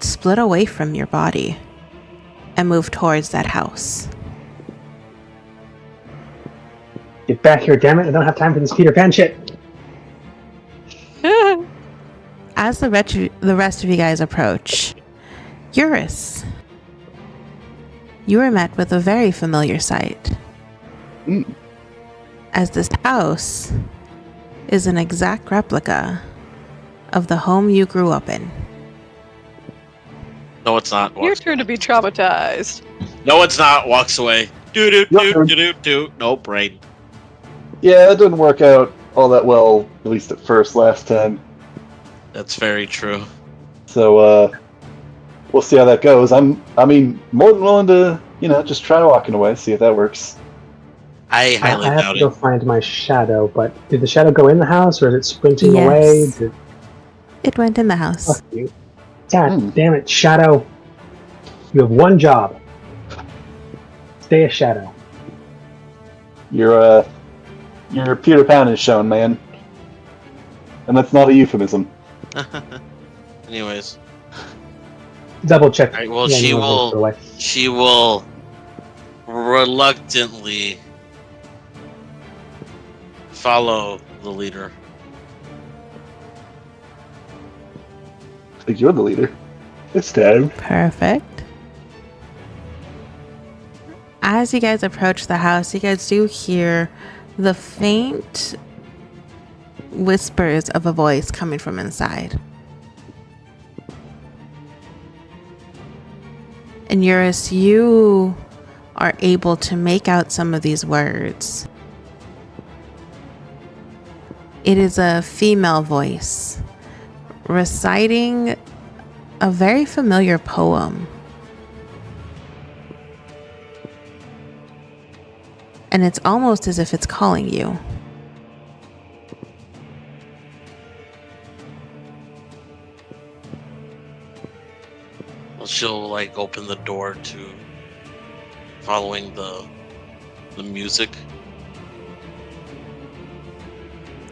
split away from your body and move towards that house. Get back here, damn it. I don't have time for this Peter Pan shit. As the rest of you guys approach, Eurus, you are met with a very familiar sight. As this house is an exact replica of the home you grew up in. No, it's not. Your turn to be traumatized. No, it's not. Walks away. Do. No brain. Yeah, it didn't work out all that well, at least at first last time. That's very true. So, we'll see how that goes. I mean, more than willing to, just try walking away, see if that works. I highly I have doubt to go it. find my shadow, but did the shadow go in the house, or is it sprinting away? It went in the house. Fuck you. God damn it, shadow. You have one job. Stay a shadow. Your Peter Pan is shown, man. And that's not a euphemism. Anyways. Double check. All right, well, Yeah, she will reluctantly follow the leader. I think you're the leader. This time. Perfect. As you guys approach the house, you guys do hear the faint whispers of a voice coming from inside. And Eurus, you are able to make out some of these words. It is a female voice reciting a very familiar poem. And it's almost as if it's calling you. Well, she'll open the door to following the music.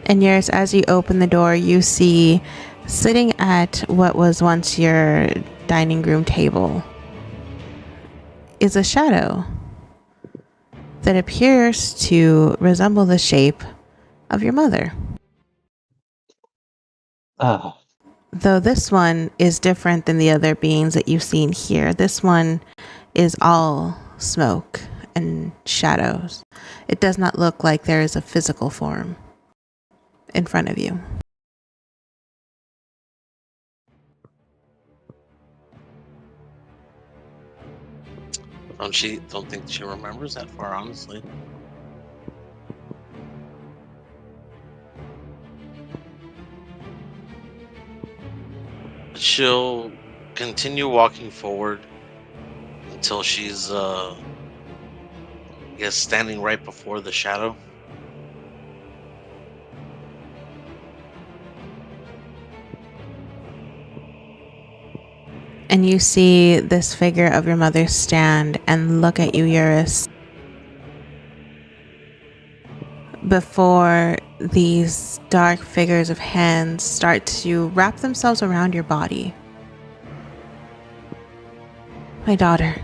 And Eurus, as you open the door, you see sitting at what was once your dining room table is a shadow that appears to resemble the shape of your mother. Ah. Though this one is different than the other beings that you've seen here. This one is all smoke and shadows. It does not look like there is a physical form in front of you. Don't think she remembers that far, honestly. She'll continue walking forward until she's standing right before the shadow. And you see this figure of your mother stand and look at you, Eurus, before these dark figures of hands start to wrap themselves around your body. My daughter,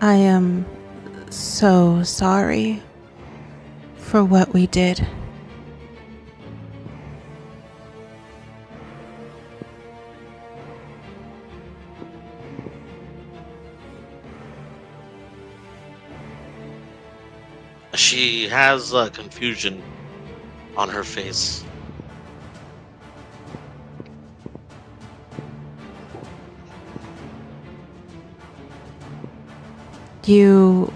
I am so sorry for what we did. She has confusion on her face. You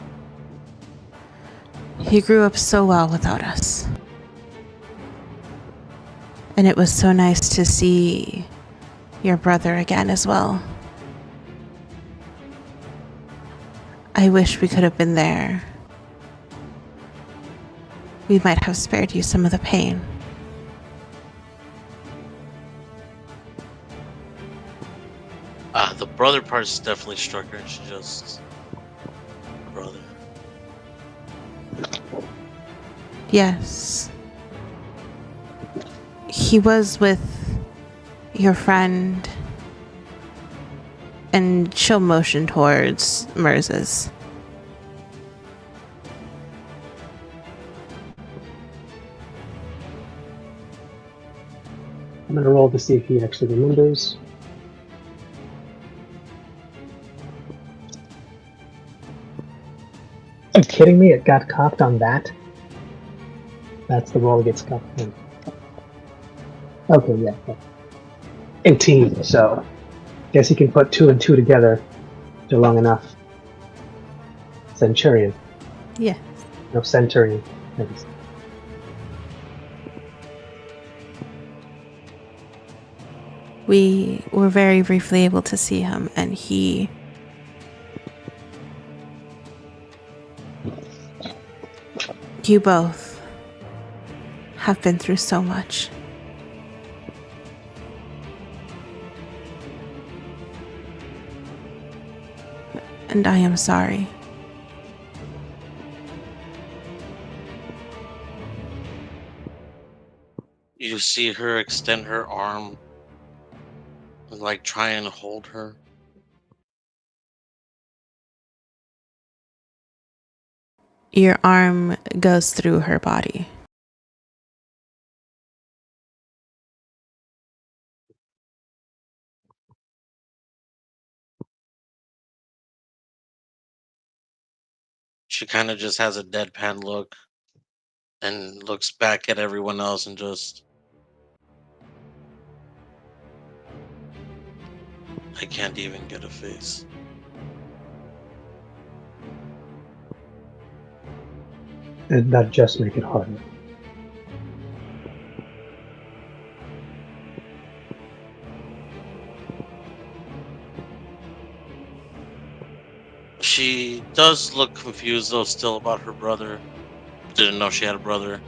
grew up so well without us. And it was so nice to see your brother again as well. I wish we could have been there. We might have spared you some of the pain. The brother part's definitely struck her. She just... brother. Yes. He was with your friend, and she'll motion towards Merz's. I'm gonna roll to see if he actually remembers. Are you kidding me? It got cocked on that? That's the roll that gets cocked in. Okay, yeah. 18, so guess you can put 2 and 2 together. They're long enough. Centurion. Yes. No, Centurion. Thanks. We were very briefly able to see him, and he... You both have been through so much. And I am sorry. You see her extend her arm and like try and hold her. Your arm goes through her body. She kind of just has a deadpan look and looks back at everyone else and just... I can't even get a face. And that just make it harder. She does look confused though still about her brother. Didn't know she had a brother.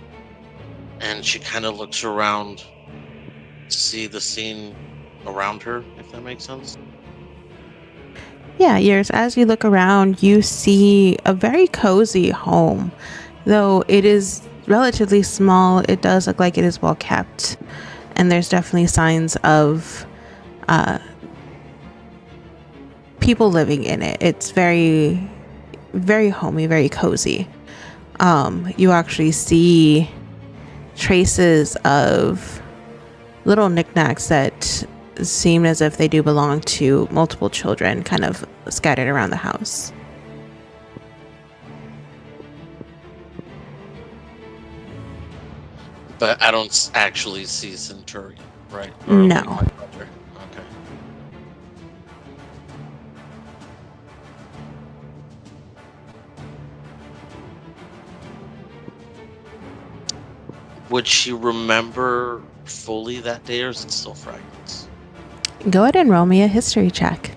And she kind of looks around to see the scene around her, if that makes sense. Yeah, as you look around, you see a very cozy home. Though it is relatively small, it does look like it is well kept. And there's definitely signs of people living in it. It's very, very homey, very cozy. You actually see traces of little knickknacks that seem as if they do belong to multiple children kind of scattered around the house. But I don't actually see Centurion, right? No. Okay. Would she remember fully that day, or is it still fragments? Go ahead and roll me a history check.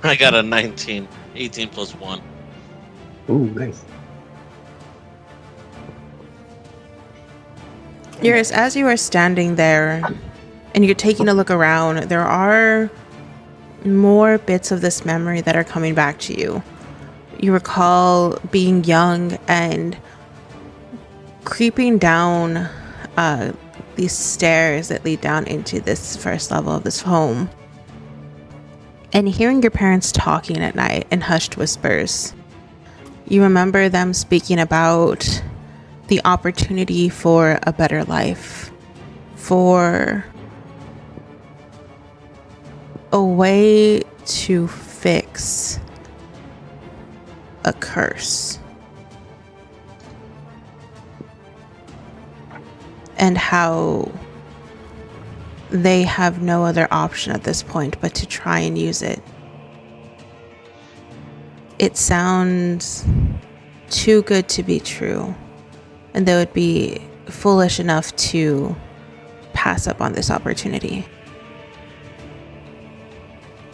I got a 19. 18 plus 1. Ooh, nice. Iris, as you are standing there and you're taking a look around, there are more bits of this memory that are coming back to you. You recall being young and creeping down these stairs that lead down into this first level of this home, and hearing your parents talking at night in hushed whispers. You remember them speaking about the opportunity for a better life, for a way to fix a curse, and how they have no other option at this point but to try and use it. It sounds too good to be true, and they would be foolish enough to pass up on this opportunity.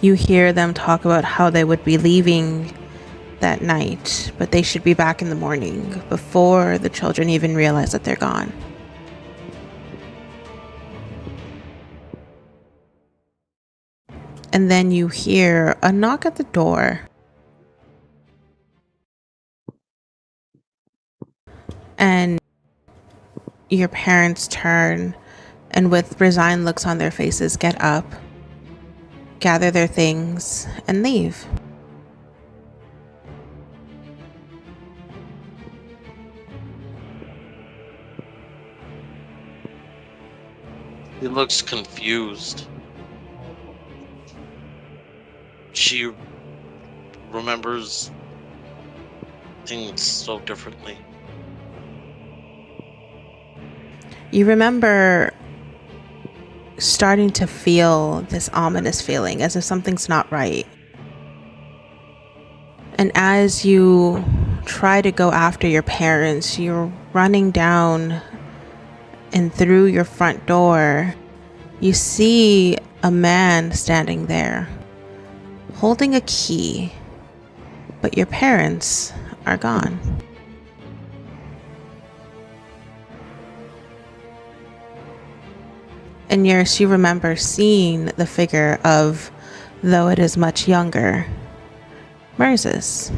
You hear them talk about how they would be leaving that night, but they should be back in the morning before the children even realize that they're gone. And then you hear a knock at the door. And your parents turn and with resigned looks on their faces get up, gather their things, and leave. He looks confused. She remembers things so differently. You remember starting to feel this ominous feeling as if something's not right. And as you try to go after your parents, you're running down and through your front door. You see a man standing there, holding a key, but your parents are gone. And she remembers seeing the figure of, though it is much younger, Moses.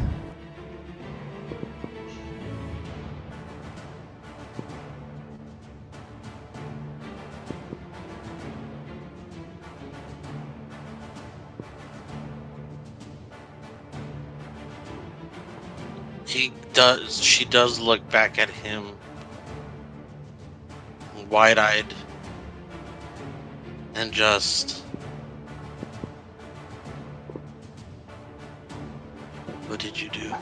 She does look back at him, wide-eyed, and just... What did you do?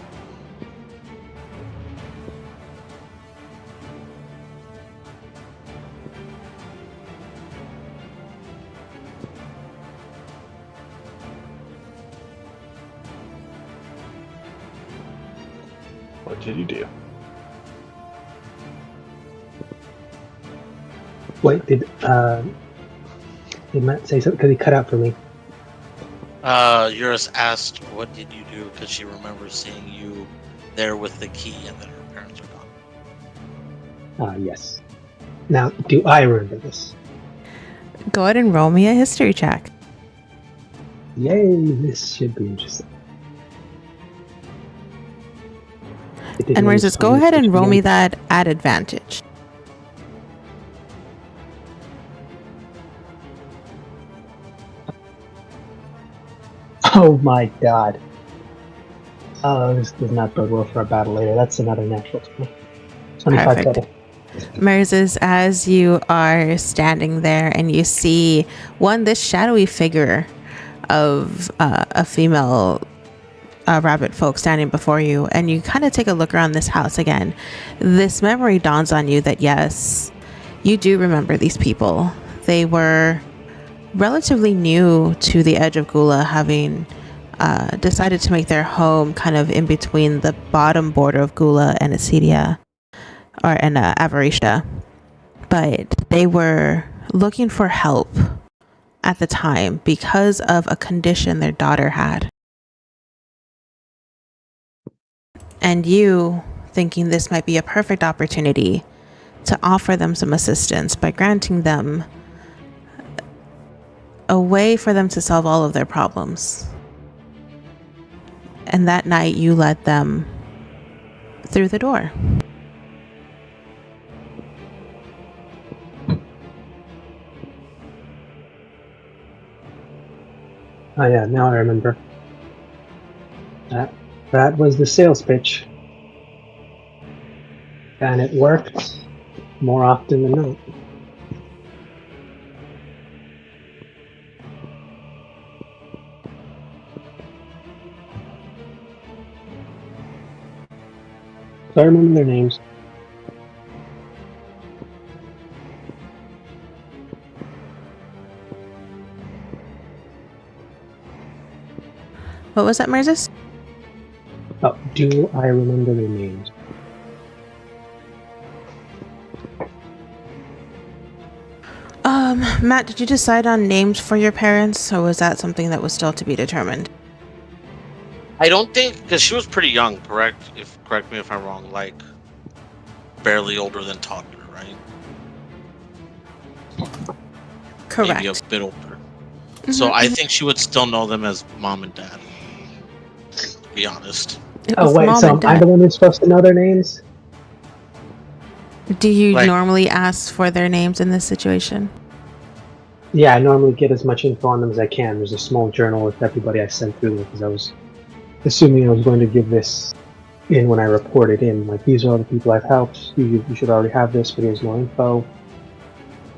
What did you do? Wait, did Matt say something? Because he cut out for me. Eurus asked, what did you do? Because she remembers seeing you there with the key and then her parents are gone. Yes. Now, do I remember this? Go ahead and roll me a history check. Yay, this should be interesting. And Moses, go ahead and roll me that at advantage. Oh my god. Oh, this does not bode well for a battle later. That's another natural 25 total. Moses, as you are standing there and you see this shadowy figure of a female rabbit folk standing before you, and you kind of take a look around this house again, this memory dawns on you that yes, you do remember these people. They were relatively new to the edge of Gula, having decided to make their home kind of in between the bottom border of Gula and Acedia, and Avarisha. But they were looking for help at the time because of a condition their daughter had. And you, thinking this might be a perfect opportunity to offer them some assistance by granting them a way for them to solve all of their problems. And that night you led them through the door. Oh yeah, now I remember. That was the sales pitch. And it worked more often than not. So I remember their names. What was that, Moses? Oh, do I remember their names? Matt, did you decide on names for your parents, or was that something that was still to be determined? I don't think, because she was pretty young, correct me if I'm wrong, like barely older than toddler, right? Correct. Maybe a bit older. So I think she would still know them as mom and dad. To be honest. Oh wait, so I'm the one who's supposed to know their names? Do you normally ask for their names in this situation? Yeah, I normally get as much info on them as I can. There's a small journal with everybody I sent through there because I was assuming I was going to give this in when I reported in. Like, these are all the people I've helped. You should already have this, but here's no info.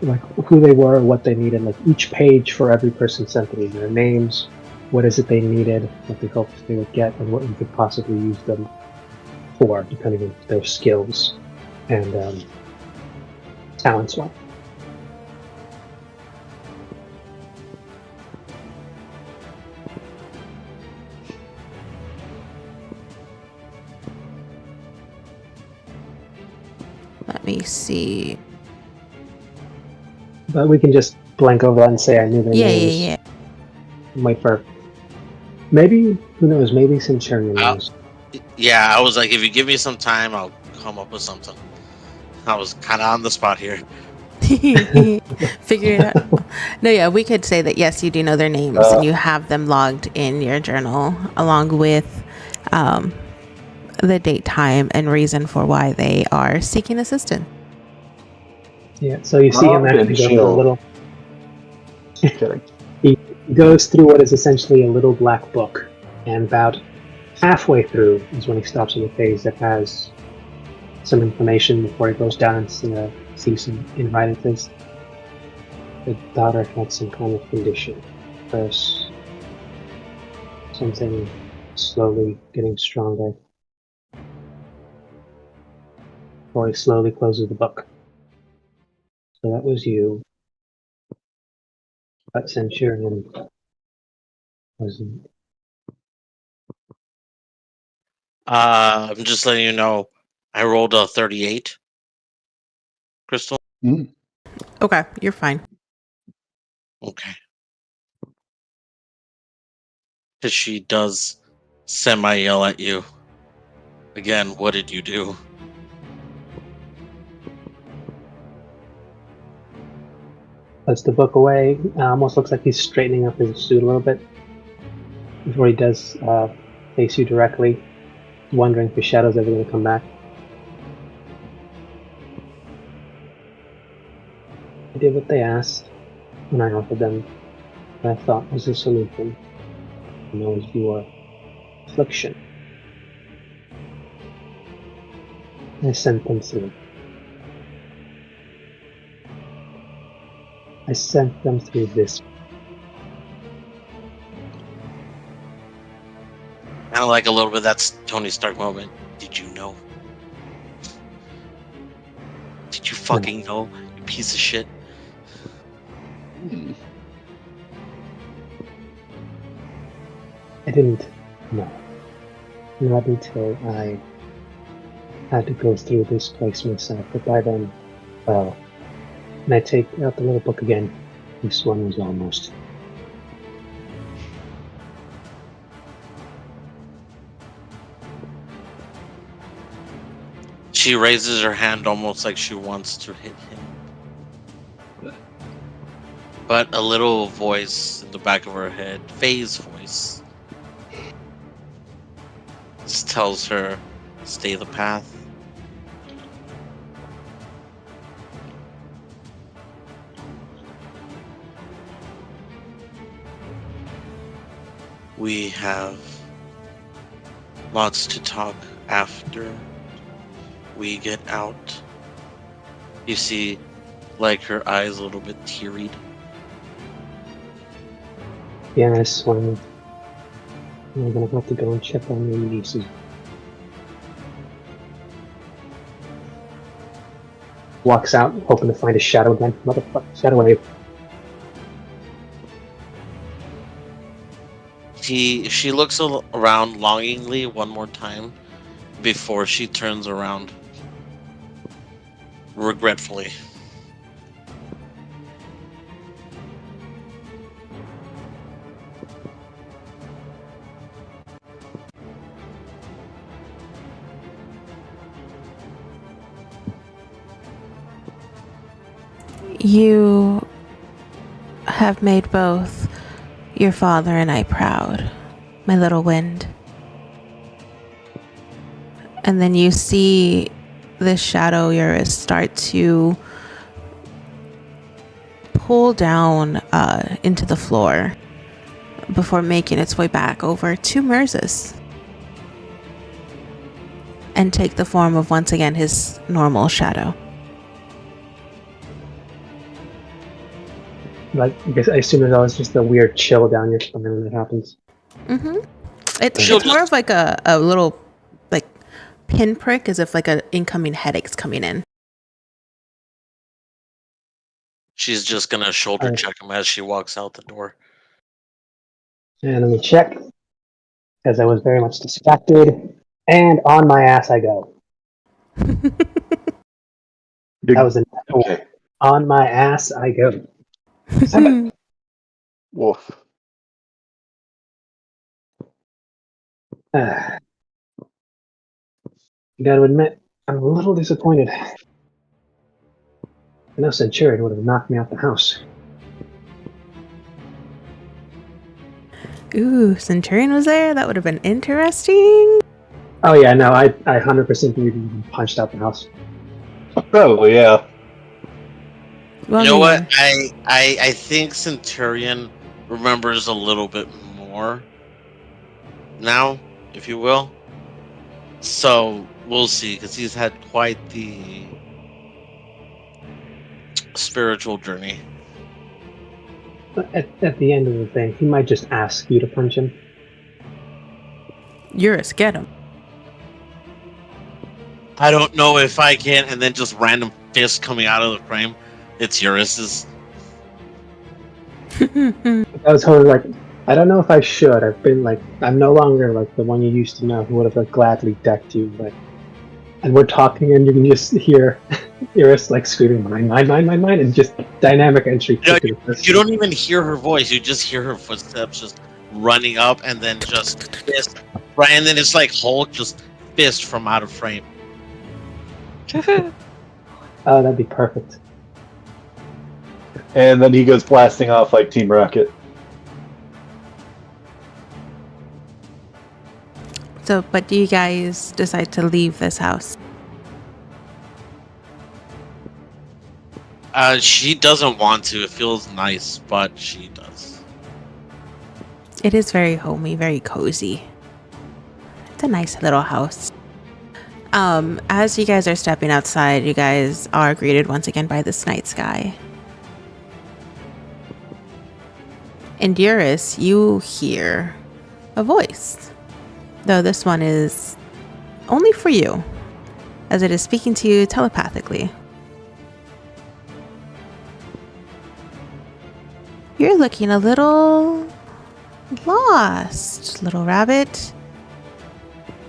Like, who they were, what they needed. Like, each page for every person sent to me. Their names, what is it they needed, what they hoped they would get, and what you could possibly use them for, depending on their skills and talents wise. Let me see. But we can just blank over that and say I knew their names. Yeah. Wait for... Maybe, who knows, maybe Centurion knows. Yeah, I was like, if you give me some time, I'll come up with something. I was kind of on the spot here. Figure it out. No, yeah, we could say that, yes, you do know their names and you have them logged in your journal along with the date, time, and reason for why they are seeking assistance. Yeah, so you see him actually go a little... He goes through what is essentially a little black book, and about halfway through is when he stops on the page that has some information before he goes down and sees some invited things. The daughter had some kind of condition. First, something slowly getting stronger. Before he slowly closes the book. So that was you. But Centurion wasn't. I'm just letting you know, I rolled a 38. Crystal? Mm. Okay, you're fine. Okay. Because she does semi-yell at you. Again, what did you do? Puts the book away. Almost looks like he's straightening up his suit a little bit. Before he does face you directly, wondering if the shadow's ever going to come back. I did what they asked, and I offered them what I thought was the solution. And that was your affliction. I sent them through. I sent them through this. Kind of like a little bit of that Tony Stark moment. Did you know? Did you fucking know, you piece of shit? I didn't know. Not until I had to go through this place myself. But by then, well, and I take out the little book again. This one was almost. She raises her hand almost like she wants to hit him. But a little voice in the back of her head, Faye's voice, just tells her, stay the path. We have lots to talk after we get out. You see, like, her eyes a little bit teary. Yeah, I swung. I'm gonna have to go and check on your nieces. Walks out, hoping to find a shadow again. Motherfucker, shadow wave. She looks around longingly one more time before she turns around regretfully. You have made both your father and I proud, my little wind. And then you see this shadow Eurus start to pull down into the floor before making its way back over to Mirza's and take the form of once again his normal shadow. Like, I guess I assume there's always just a weird chill down your stomach when that happens. Mm-hmm. It's more of like a little like pinprick, as if like an incoming headache's coming in. She's just gonna shoulder check him as she walks out the door. And let me check, because I was very much distracted. And on my ass I go. That was an okay. On my ass I go. 7. Wolf. I gotta admit, I'm a little disappointed. I know Centurion would have knocked me out the house. Ooh, Centurion was there? That would have been interesting. Oh yeah, no, I 100% believe he would have punched out the house. Probably, yeah. Well, you know what? I think Centurion remembers a little bit more now, if you will. So we'll see, because he's had quite the spiritual journey. At the end of the thing, he might just ask you to punch him. Eurus, get him. I don't know if I can, and then just random fist coming out of the frame. It's Eurus's. I was totally like, I don't know if I should. I've been like, I'm no longer like the one you used to know who would have like gladly decked you. But, and we're talking, and you can just hear Eurus like screaming, mine, and just dynamic entry. You don't even hear her voice. You just hear her footsteps just running up, and then just fist. Right, and then it's like Hulk just fist from out of frame. Oh, that'd be perfect. And then he goes blasting off like Team Rocket. So, but do you guys decide to leave this house? She doesn't want to. It feels nice, but she does. It is very homey, very cozy. It's a nice little house. As you guys are stepping outside, you guys are greeted once again by this night sky. And Eurus, you hear a voice. Though this one is only for you, as it is speaking to you telepathically. You're looking a little lost, little rabbit.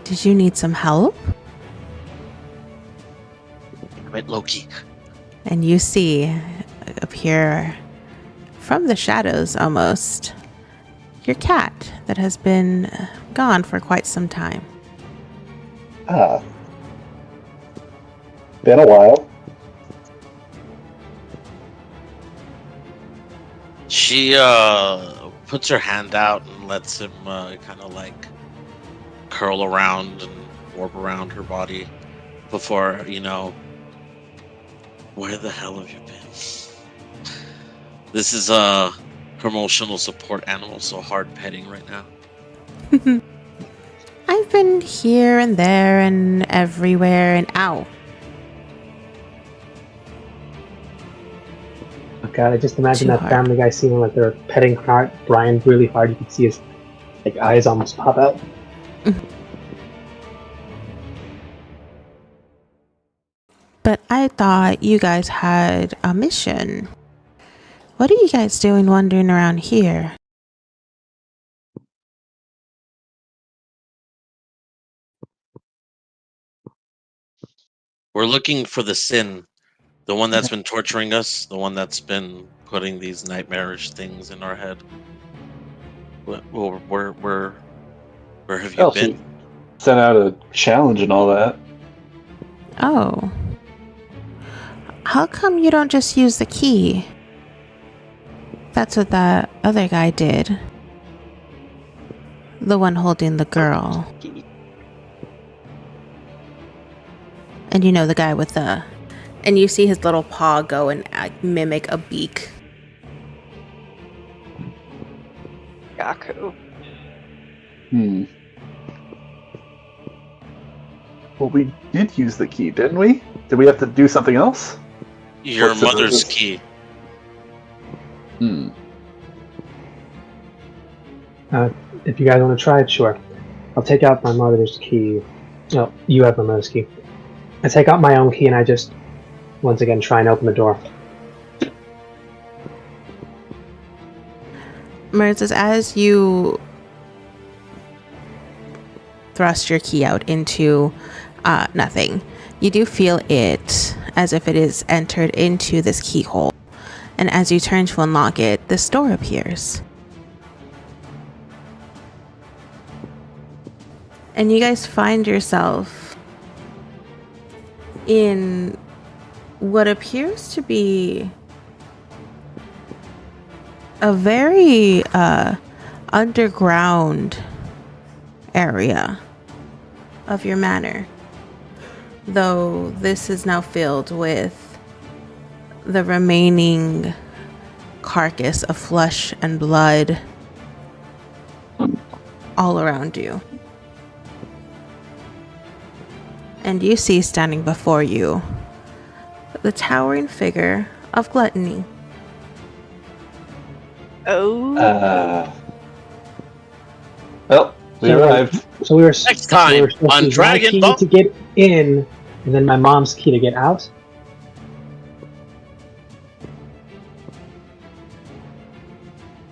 Did you need some help? Right, Loki. And you see appear from the shadows almost your cat that has been gone for quite some time. Ah. Been a while. She puts her hand out and lets him kind of like curl around and warp around her body before, where the hell have you been? This is a promotional support animal, so hard petting right now. I've been here and there and everywhere and ow. Oh god, I just imagine that Family Guy scene like they're petting Brian really hard. You can see his eyes almost pop out. But I thought you guys had a mission. What are you guys doing wandering around here? We're looking for the sin. The one that's been torturing us. The one that's been putting these nightmarish things in our head. Where have you been? Sent out a challenge and all that. Oh. How come you don't just use the key? That's what that other guy did. The one holding the girl. And you know the guy with the... And you see his little paw go and mimic a beak. Yaku. Well, we did use the key, didn't we? Did we have to do something else? Your mother's key. If you guys want to try it, sure. I'll take out my mother's key. No, you have my mother's key. I take out my own key and I just, once again, try and open the door. Merz, as you thrust your key out into nothing, you do feel it as if it is entered into this keyhole. And as you turn to unlock it, this door appears. And you guys find yourself in what appears to be a very underground area of your manor. Though this is now filled with the remaining carcass of flesh and blood all around you. And you see standing before you the towering figure of Gluttony. Oh. Well, we arrived. So we were Next time on my Dragon key Ball. to get in, and then my mom's key to get out.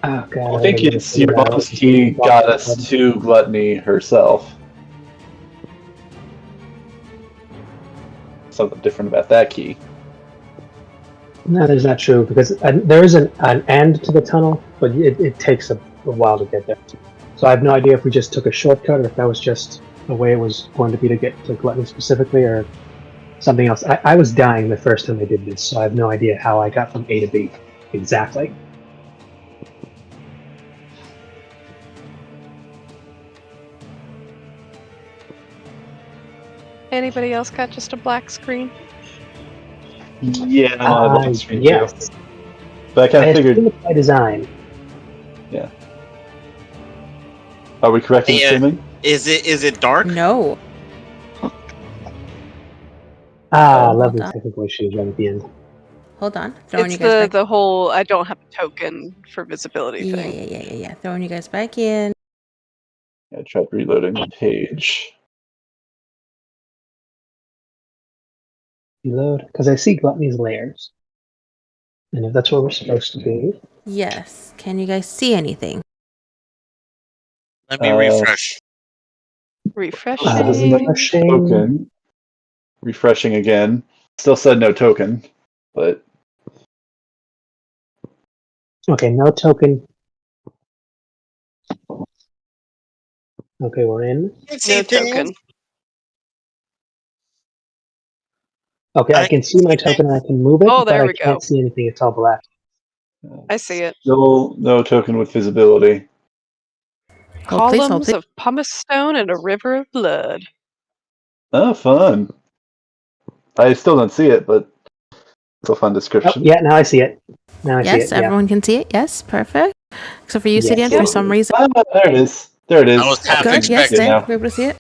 Oh god! I think it's your mom's key got us to Gluttony herself. Something different about that key. No, that's not true, because there is an end to the tunnel, but it takes a while to get there. So I have no idea if we just took a shortcut, or if that was just the way it was going to be to get to Gluttony specifically, or something else. I was dying the first time I did this, so I have no idea how I got from A to B exactly. Anybody else got just a black screen? Yeah, I love the screen yes. too. But I kind of figured. By design. Yeah. Are we correct in assuming? Is it dark? No. Lovely technical issues right at the end. Hold on. Throwing It's you guys back. the whole I don't have a token for visibility thing. Yeah. Throwing you guys back in. I tried reloading the page. Reload, because I see Gluttony's layers. And if that's where we're supposed to be. Yes. Can you guys see anything? Let me refresh. Refreshing. Token. Refreshing again. Still said no token, but Okay, no token. Okay, we're in. No token. Okay, I can see my token and I can move it, Oh, there but we I can't go. see anything. It's all black. I see it. still no token with visibility. Hold, please, hold, Columns please. of pumice stone and a river of blood. Oh, fun. I still don't see it, but it's a fun Oh, description. yeah, now I see it. Now I see Yes, it. everyone can see it. Yes, perfect. Except for you, Yes. Sidian, for some reason. Ah, there it is. There it is. I was half Good, yes, expecting. there. We're able to see it.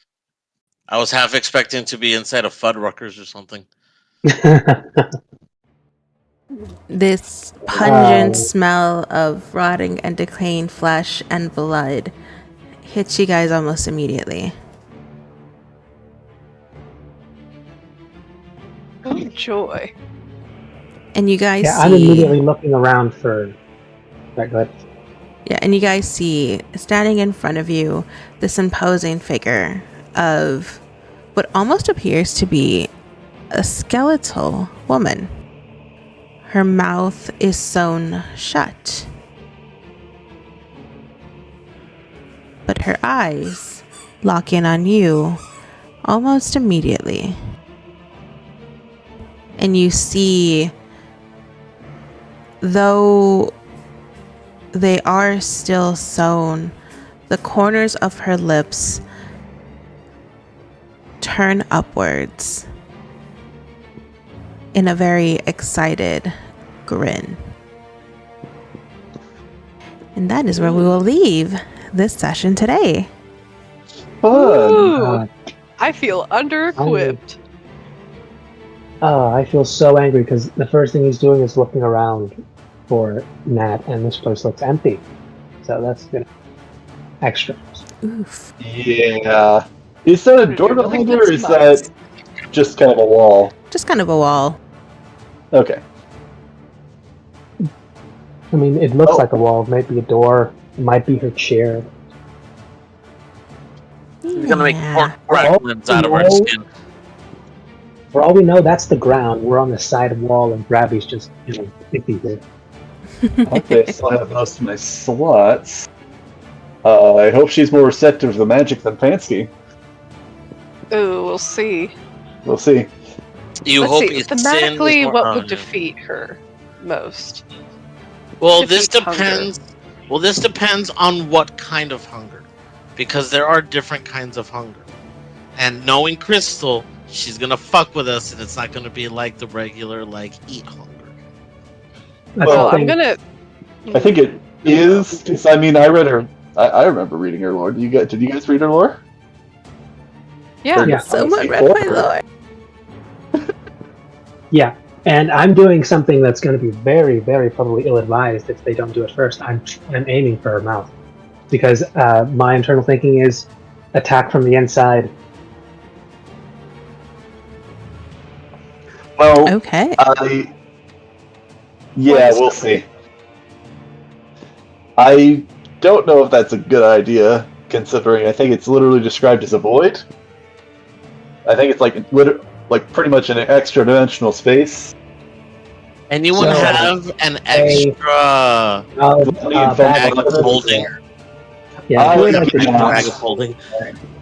I was half expecting to be inside of Fuddruckers or something. Yeah. This pungent smell of rotting and decaying flesh and blood hits you guys almost immediately. Oh, joy. And you guys Yeah, see... I'm immediately looking around for... Right, go ahead. Yeah, and you guys see, standing in front of you, this imposing figure of what almost appears to be a skeletal woman. Her mouth is sewn shut, but her eyes lock in on you almost immediately. And you see, though they are still sewn the corners of her lips turn upwards in a very excited grin. And that is where we will leave this session today. Ooh, I feel under-equipped. I feel so angry because the first thing he's doing is looking around for Nat, and this place looks empty. So that's good. Extra. Oof. Yeah. Is that a door behind or is that just kind of a wall? Just kind of a wall. Okay. I mean, it looks like a wall. It might be a door. It might be her chair. He's gonna make pork cracklings out of our skin. For all we know, that's the ground. We're on the side wall, and Grabby's just, iffy here. Okay, I still have most of my slots. I hope she's more receptive to the magic than Pansky. Ooh, we'll see. We'll see. You Let's hope see. it's Thematically, what would defeat her most? Well, Defeat this depends. hunger. Well, this depends on what kind of hunger, because there are different kinds of hunger. And knowing Crystal, she's gonna fuck with us, and it's not gonna be like the regular eat hunger. Well, I'm gonna. I think it is. 'Cause, I mean, I read her. I remember reading her lore. Did you guys read her lore? Yeah. Someone read my lore. Yeah, and I'm doing something that's going to be very, very probably ill-advised if they don't do it first. I'm aiming for her mouth because my internal thinking is attack from the inside. Well, Okay. Yeah, we'll see. I don't know if that's a good idea, considering I think it's literally described as a void. I think it's like pretty much an extra dimensional space. Anyone have an extra bag of holding? Yeah, Bag of holding.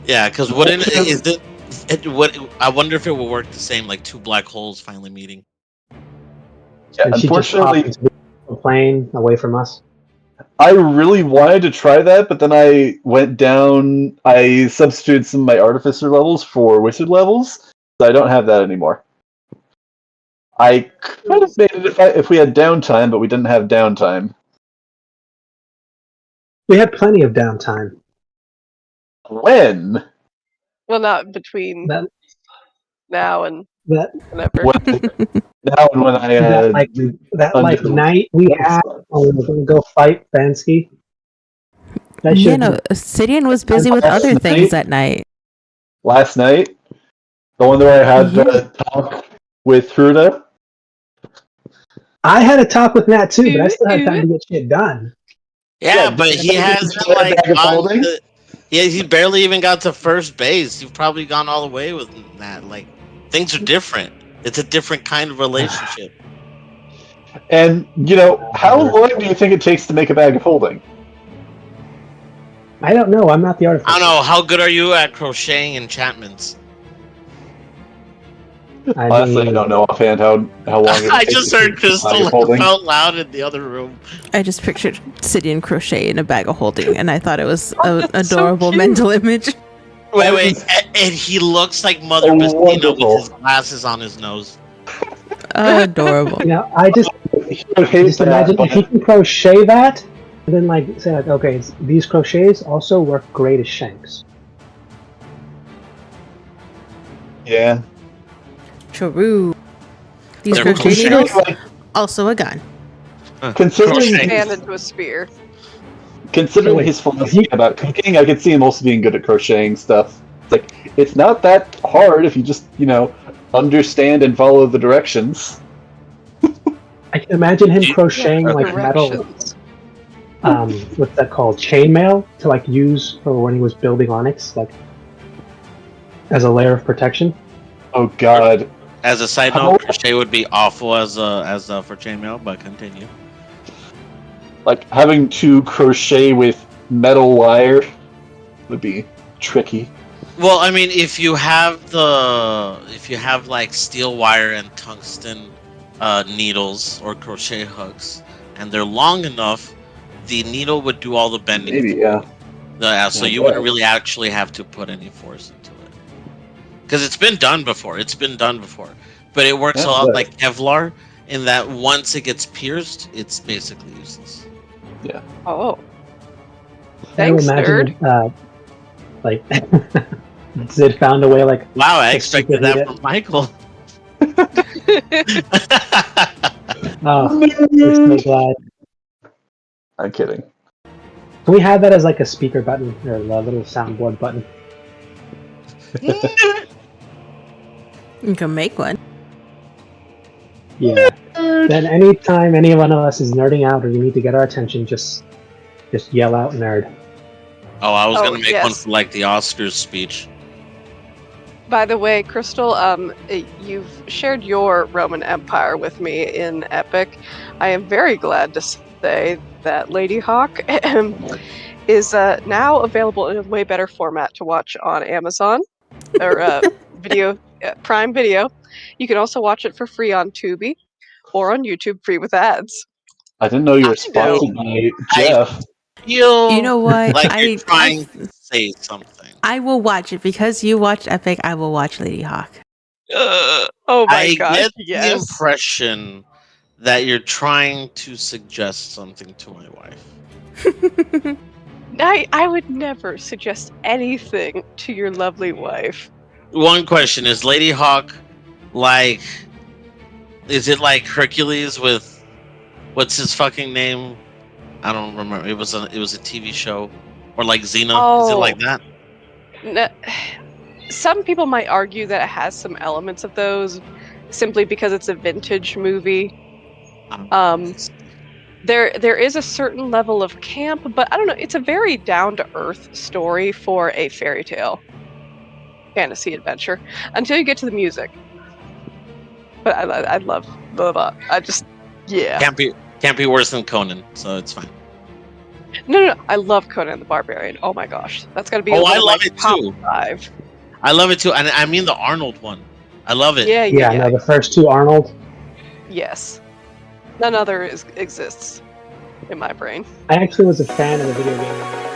Yeah, because wouldn't is it? What I wonder if it will work the same, like two black holes finally meeting. Yeah, and unfortunately, she just popped into a plane away from us. I really wanted to try that, but then I went down. I substituted some of my artificer levels for wizard levels, so I don't have that anymore. I could have made it if we had downtime, but we didn't have downtime. We had plenty of downtime. When? Well, not between now and whenever. Now and when I that night we had when we were going to go fight Bansky. Sidian was busy with other things that night. Last night? The one where I had the talk with Fruta? I had a talk with Nat too, but I still had time to get shit done. Yeah, but he has he barely even got to first base. You've probably gone all the way with that. Like, things are different. It's a different kind of relationship. And, how long do you think it takes to make a bag of holding? I don't know. I'm not the artificer. I don't know. How good are you at crocheting enchantments? Honestly, I don't know offhand how long it I just heard Crystal out loud in the other room. I just pictured Sidian crochet in a bag of holding, and I thought it was an adorable mental image. Wait, and he looks like Mother Bastina with his glasses on his nose. Adorable. I just imagine if he can crochet that, and then say okay, these crochets also work great as shanks. Yeah. True. These crochet needles, also a gun. Considering and into a spear. Considering his philosophy about cooking, I could see him also being good at crocheting stuff. It's not that hard if you just, understand and follow the directions. I can imagine him crocheting metal. What's that called? Chainmail to use for when he was building Onyx, as a layer of protection. Oh God! As a side note, crochet would be awful as for chainmail, but continue. Having to crochet with metal wire would be tricky. Well, I mean, if you have steel wire and tungsten needles or crochet hooks, and they're long enough, the needle would do all the bending. Maybe, yeah. Yeah, so you wouldn't really actually have to put any force into it. Because it's been done before. But it works a lot like Kevlar in that once it gets pierced, it's basically useless. Yeah. Oh. Thanks, nerd. Like, Zid found a way, like... Wow, I expected that from Michael. Oh, we're so glad. I'm kidding. Can we have that as like a speaker button or a little soundboard button? You can make one. Yeah. Then anytime any one of us is nerding out or you need to get our attention, just yell out nerd. Oh, I was gonna make one for like the Oscars speech. By the way, Crystal, you've shared your Roman Empire with me in Epic. I am very glad to say that Lady Hawk is now available in a way better format to watch on Amazon or Prime Video. You can also watch it for free on Tubi or on YouTube, free with ads. I didn't know you were sponsored by Jeff. You know what? Like you're trying to say something. I will watch it because you watched Epic. I will watch Lady Hawk. Oh my god! I get the impression that you're trying to suggest something to my wife. I would never suggest anything to your lovely wife. One question is Lady Hawk like? Is it like Hercules with what's his fucking name? I don't remember. It was a TV show, or like Xena. Oh. Is it like that? No, some people might argue that it has some elements of those, simply because it's a vintage movie. There is a certain level of camp, but I don't know. It's a very down to earth story for a fairy tale fantasy adventure until you get to the music. But I love blah. I just Can't be worse than Conan, so it's fine. No. I love Conan the Barbarian. Oh my gosh, that's gotta be. I love it top too. 5. I love it too, and I mean the Arnold one. I love it. Yeah. No, the first two Arnold. Yes, none other exists in my brain. I actually was a fan of the video game.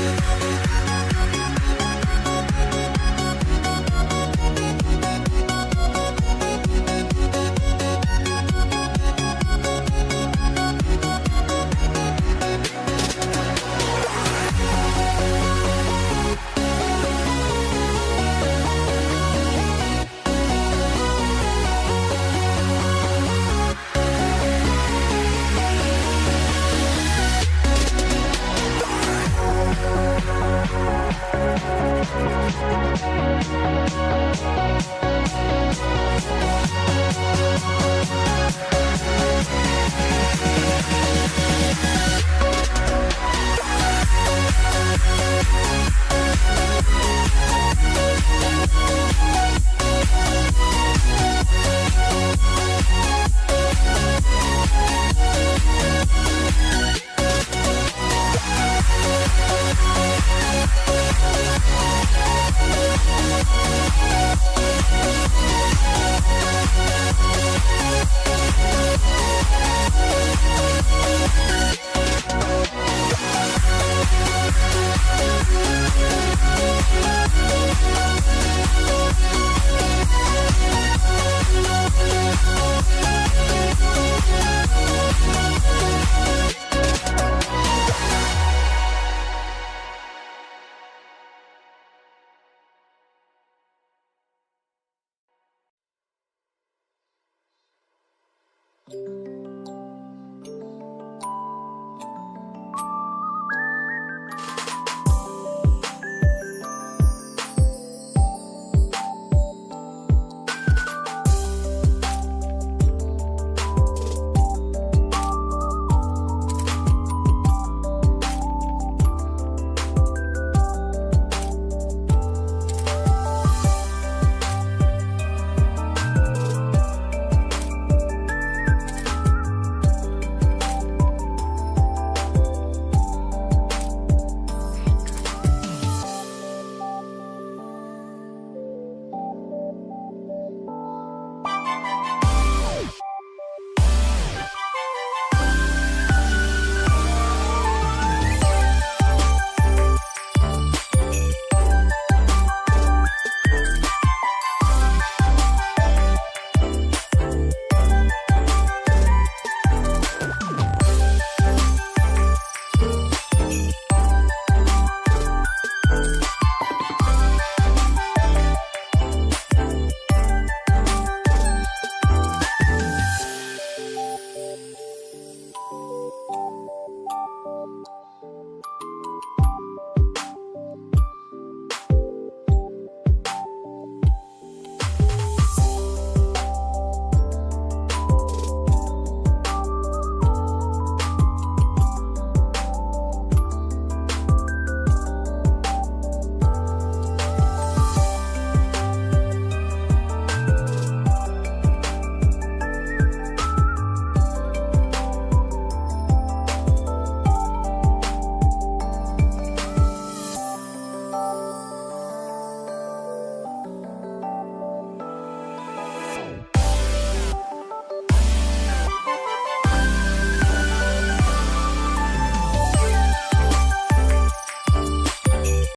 you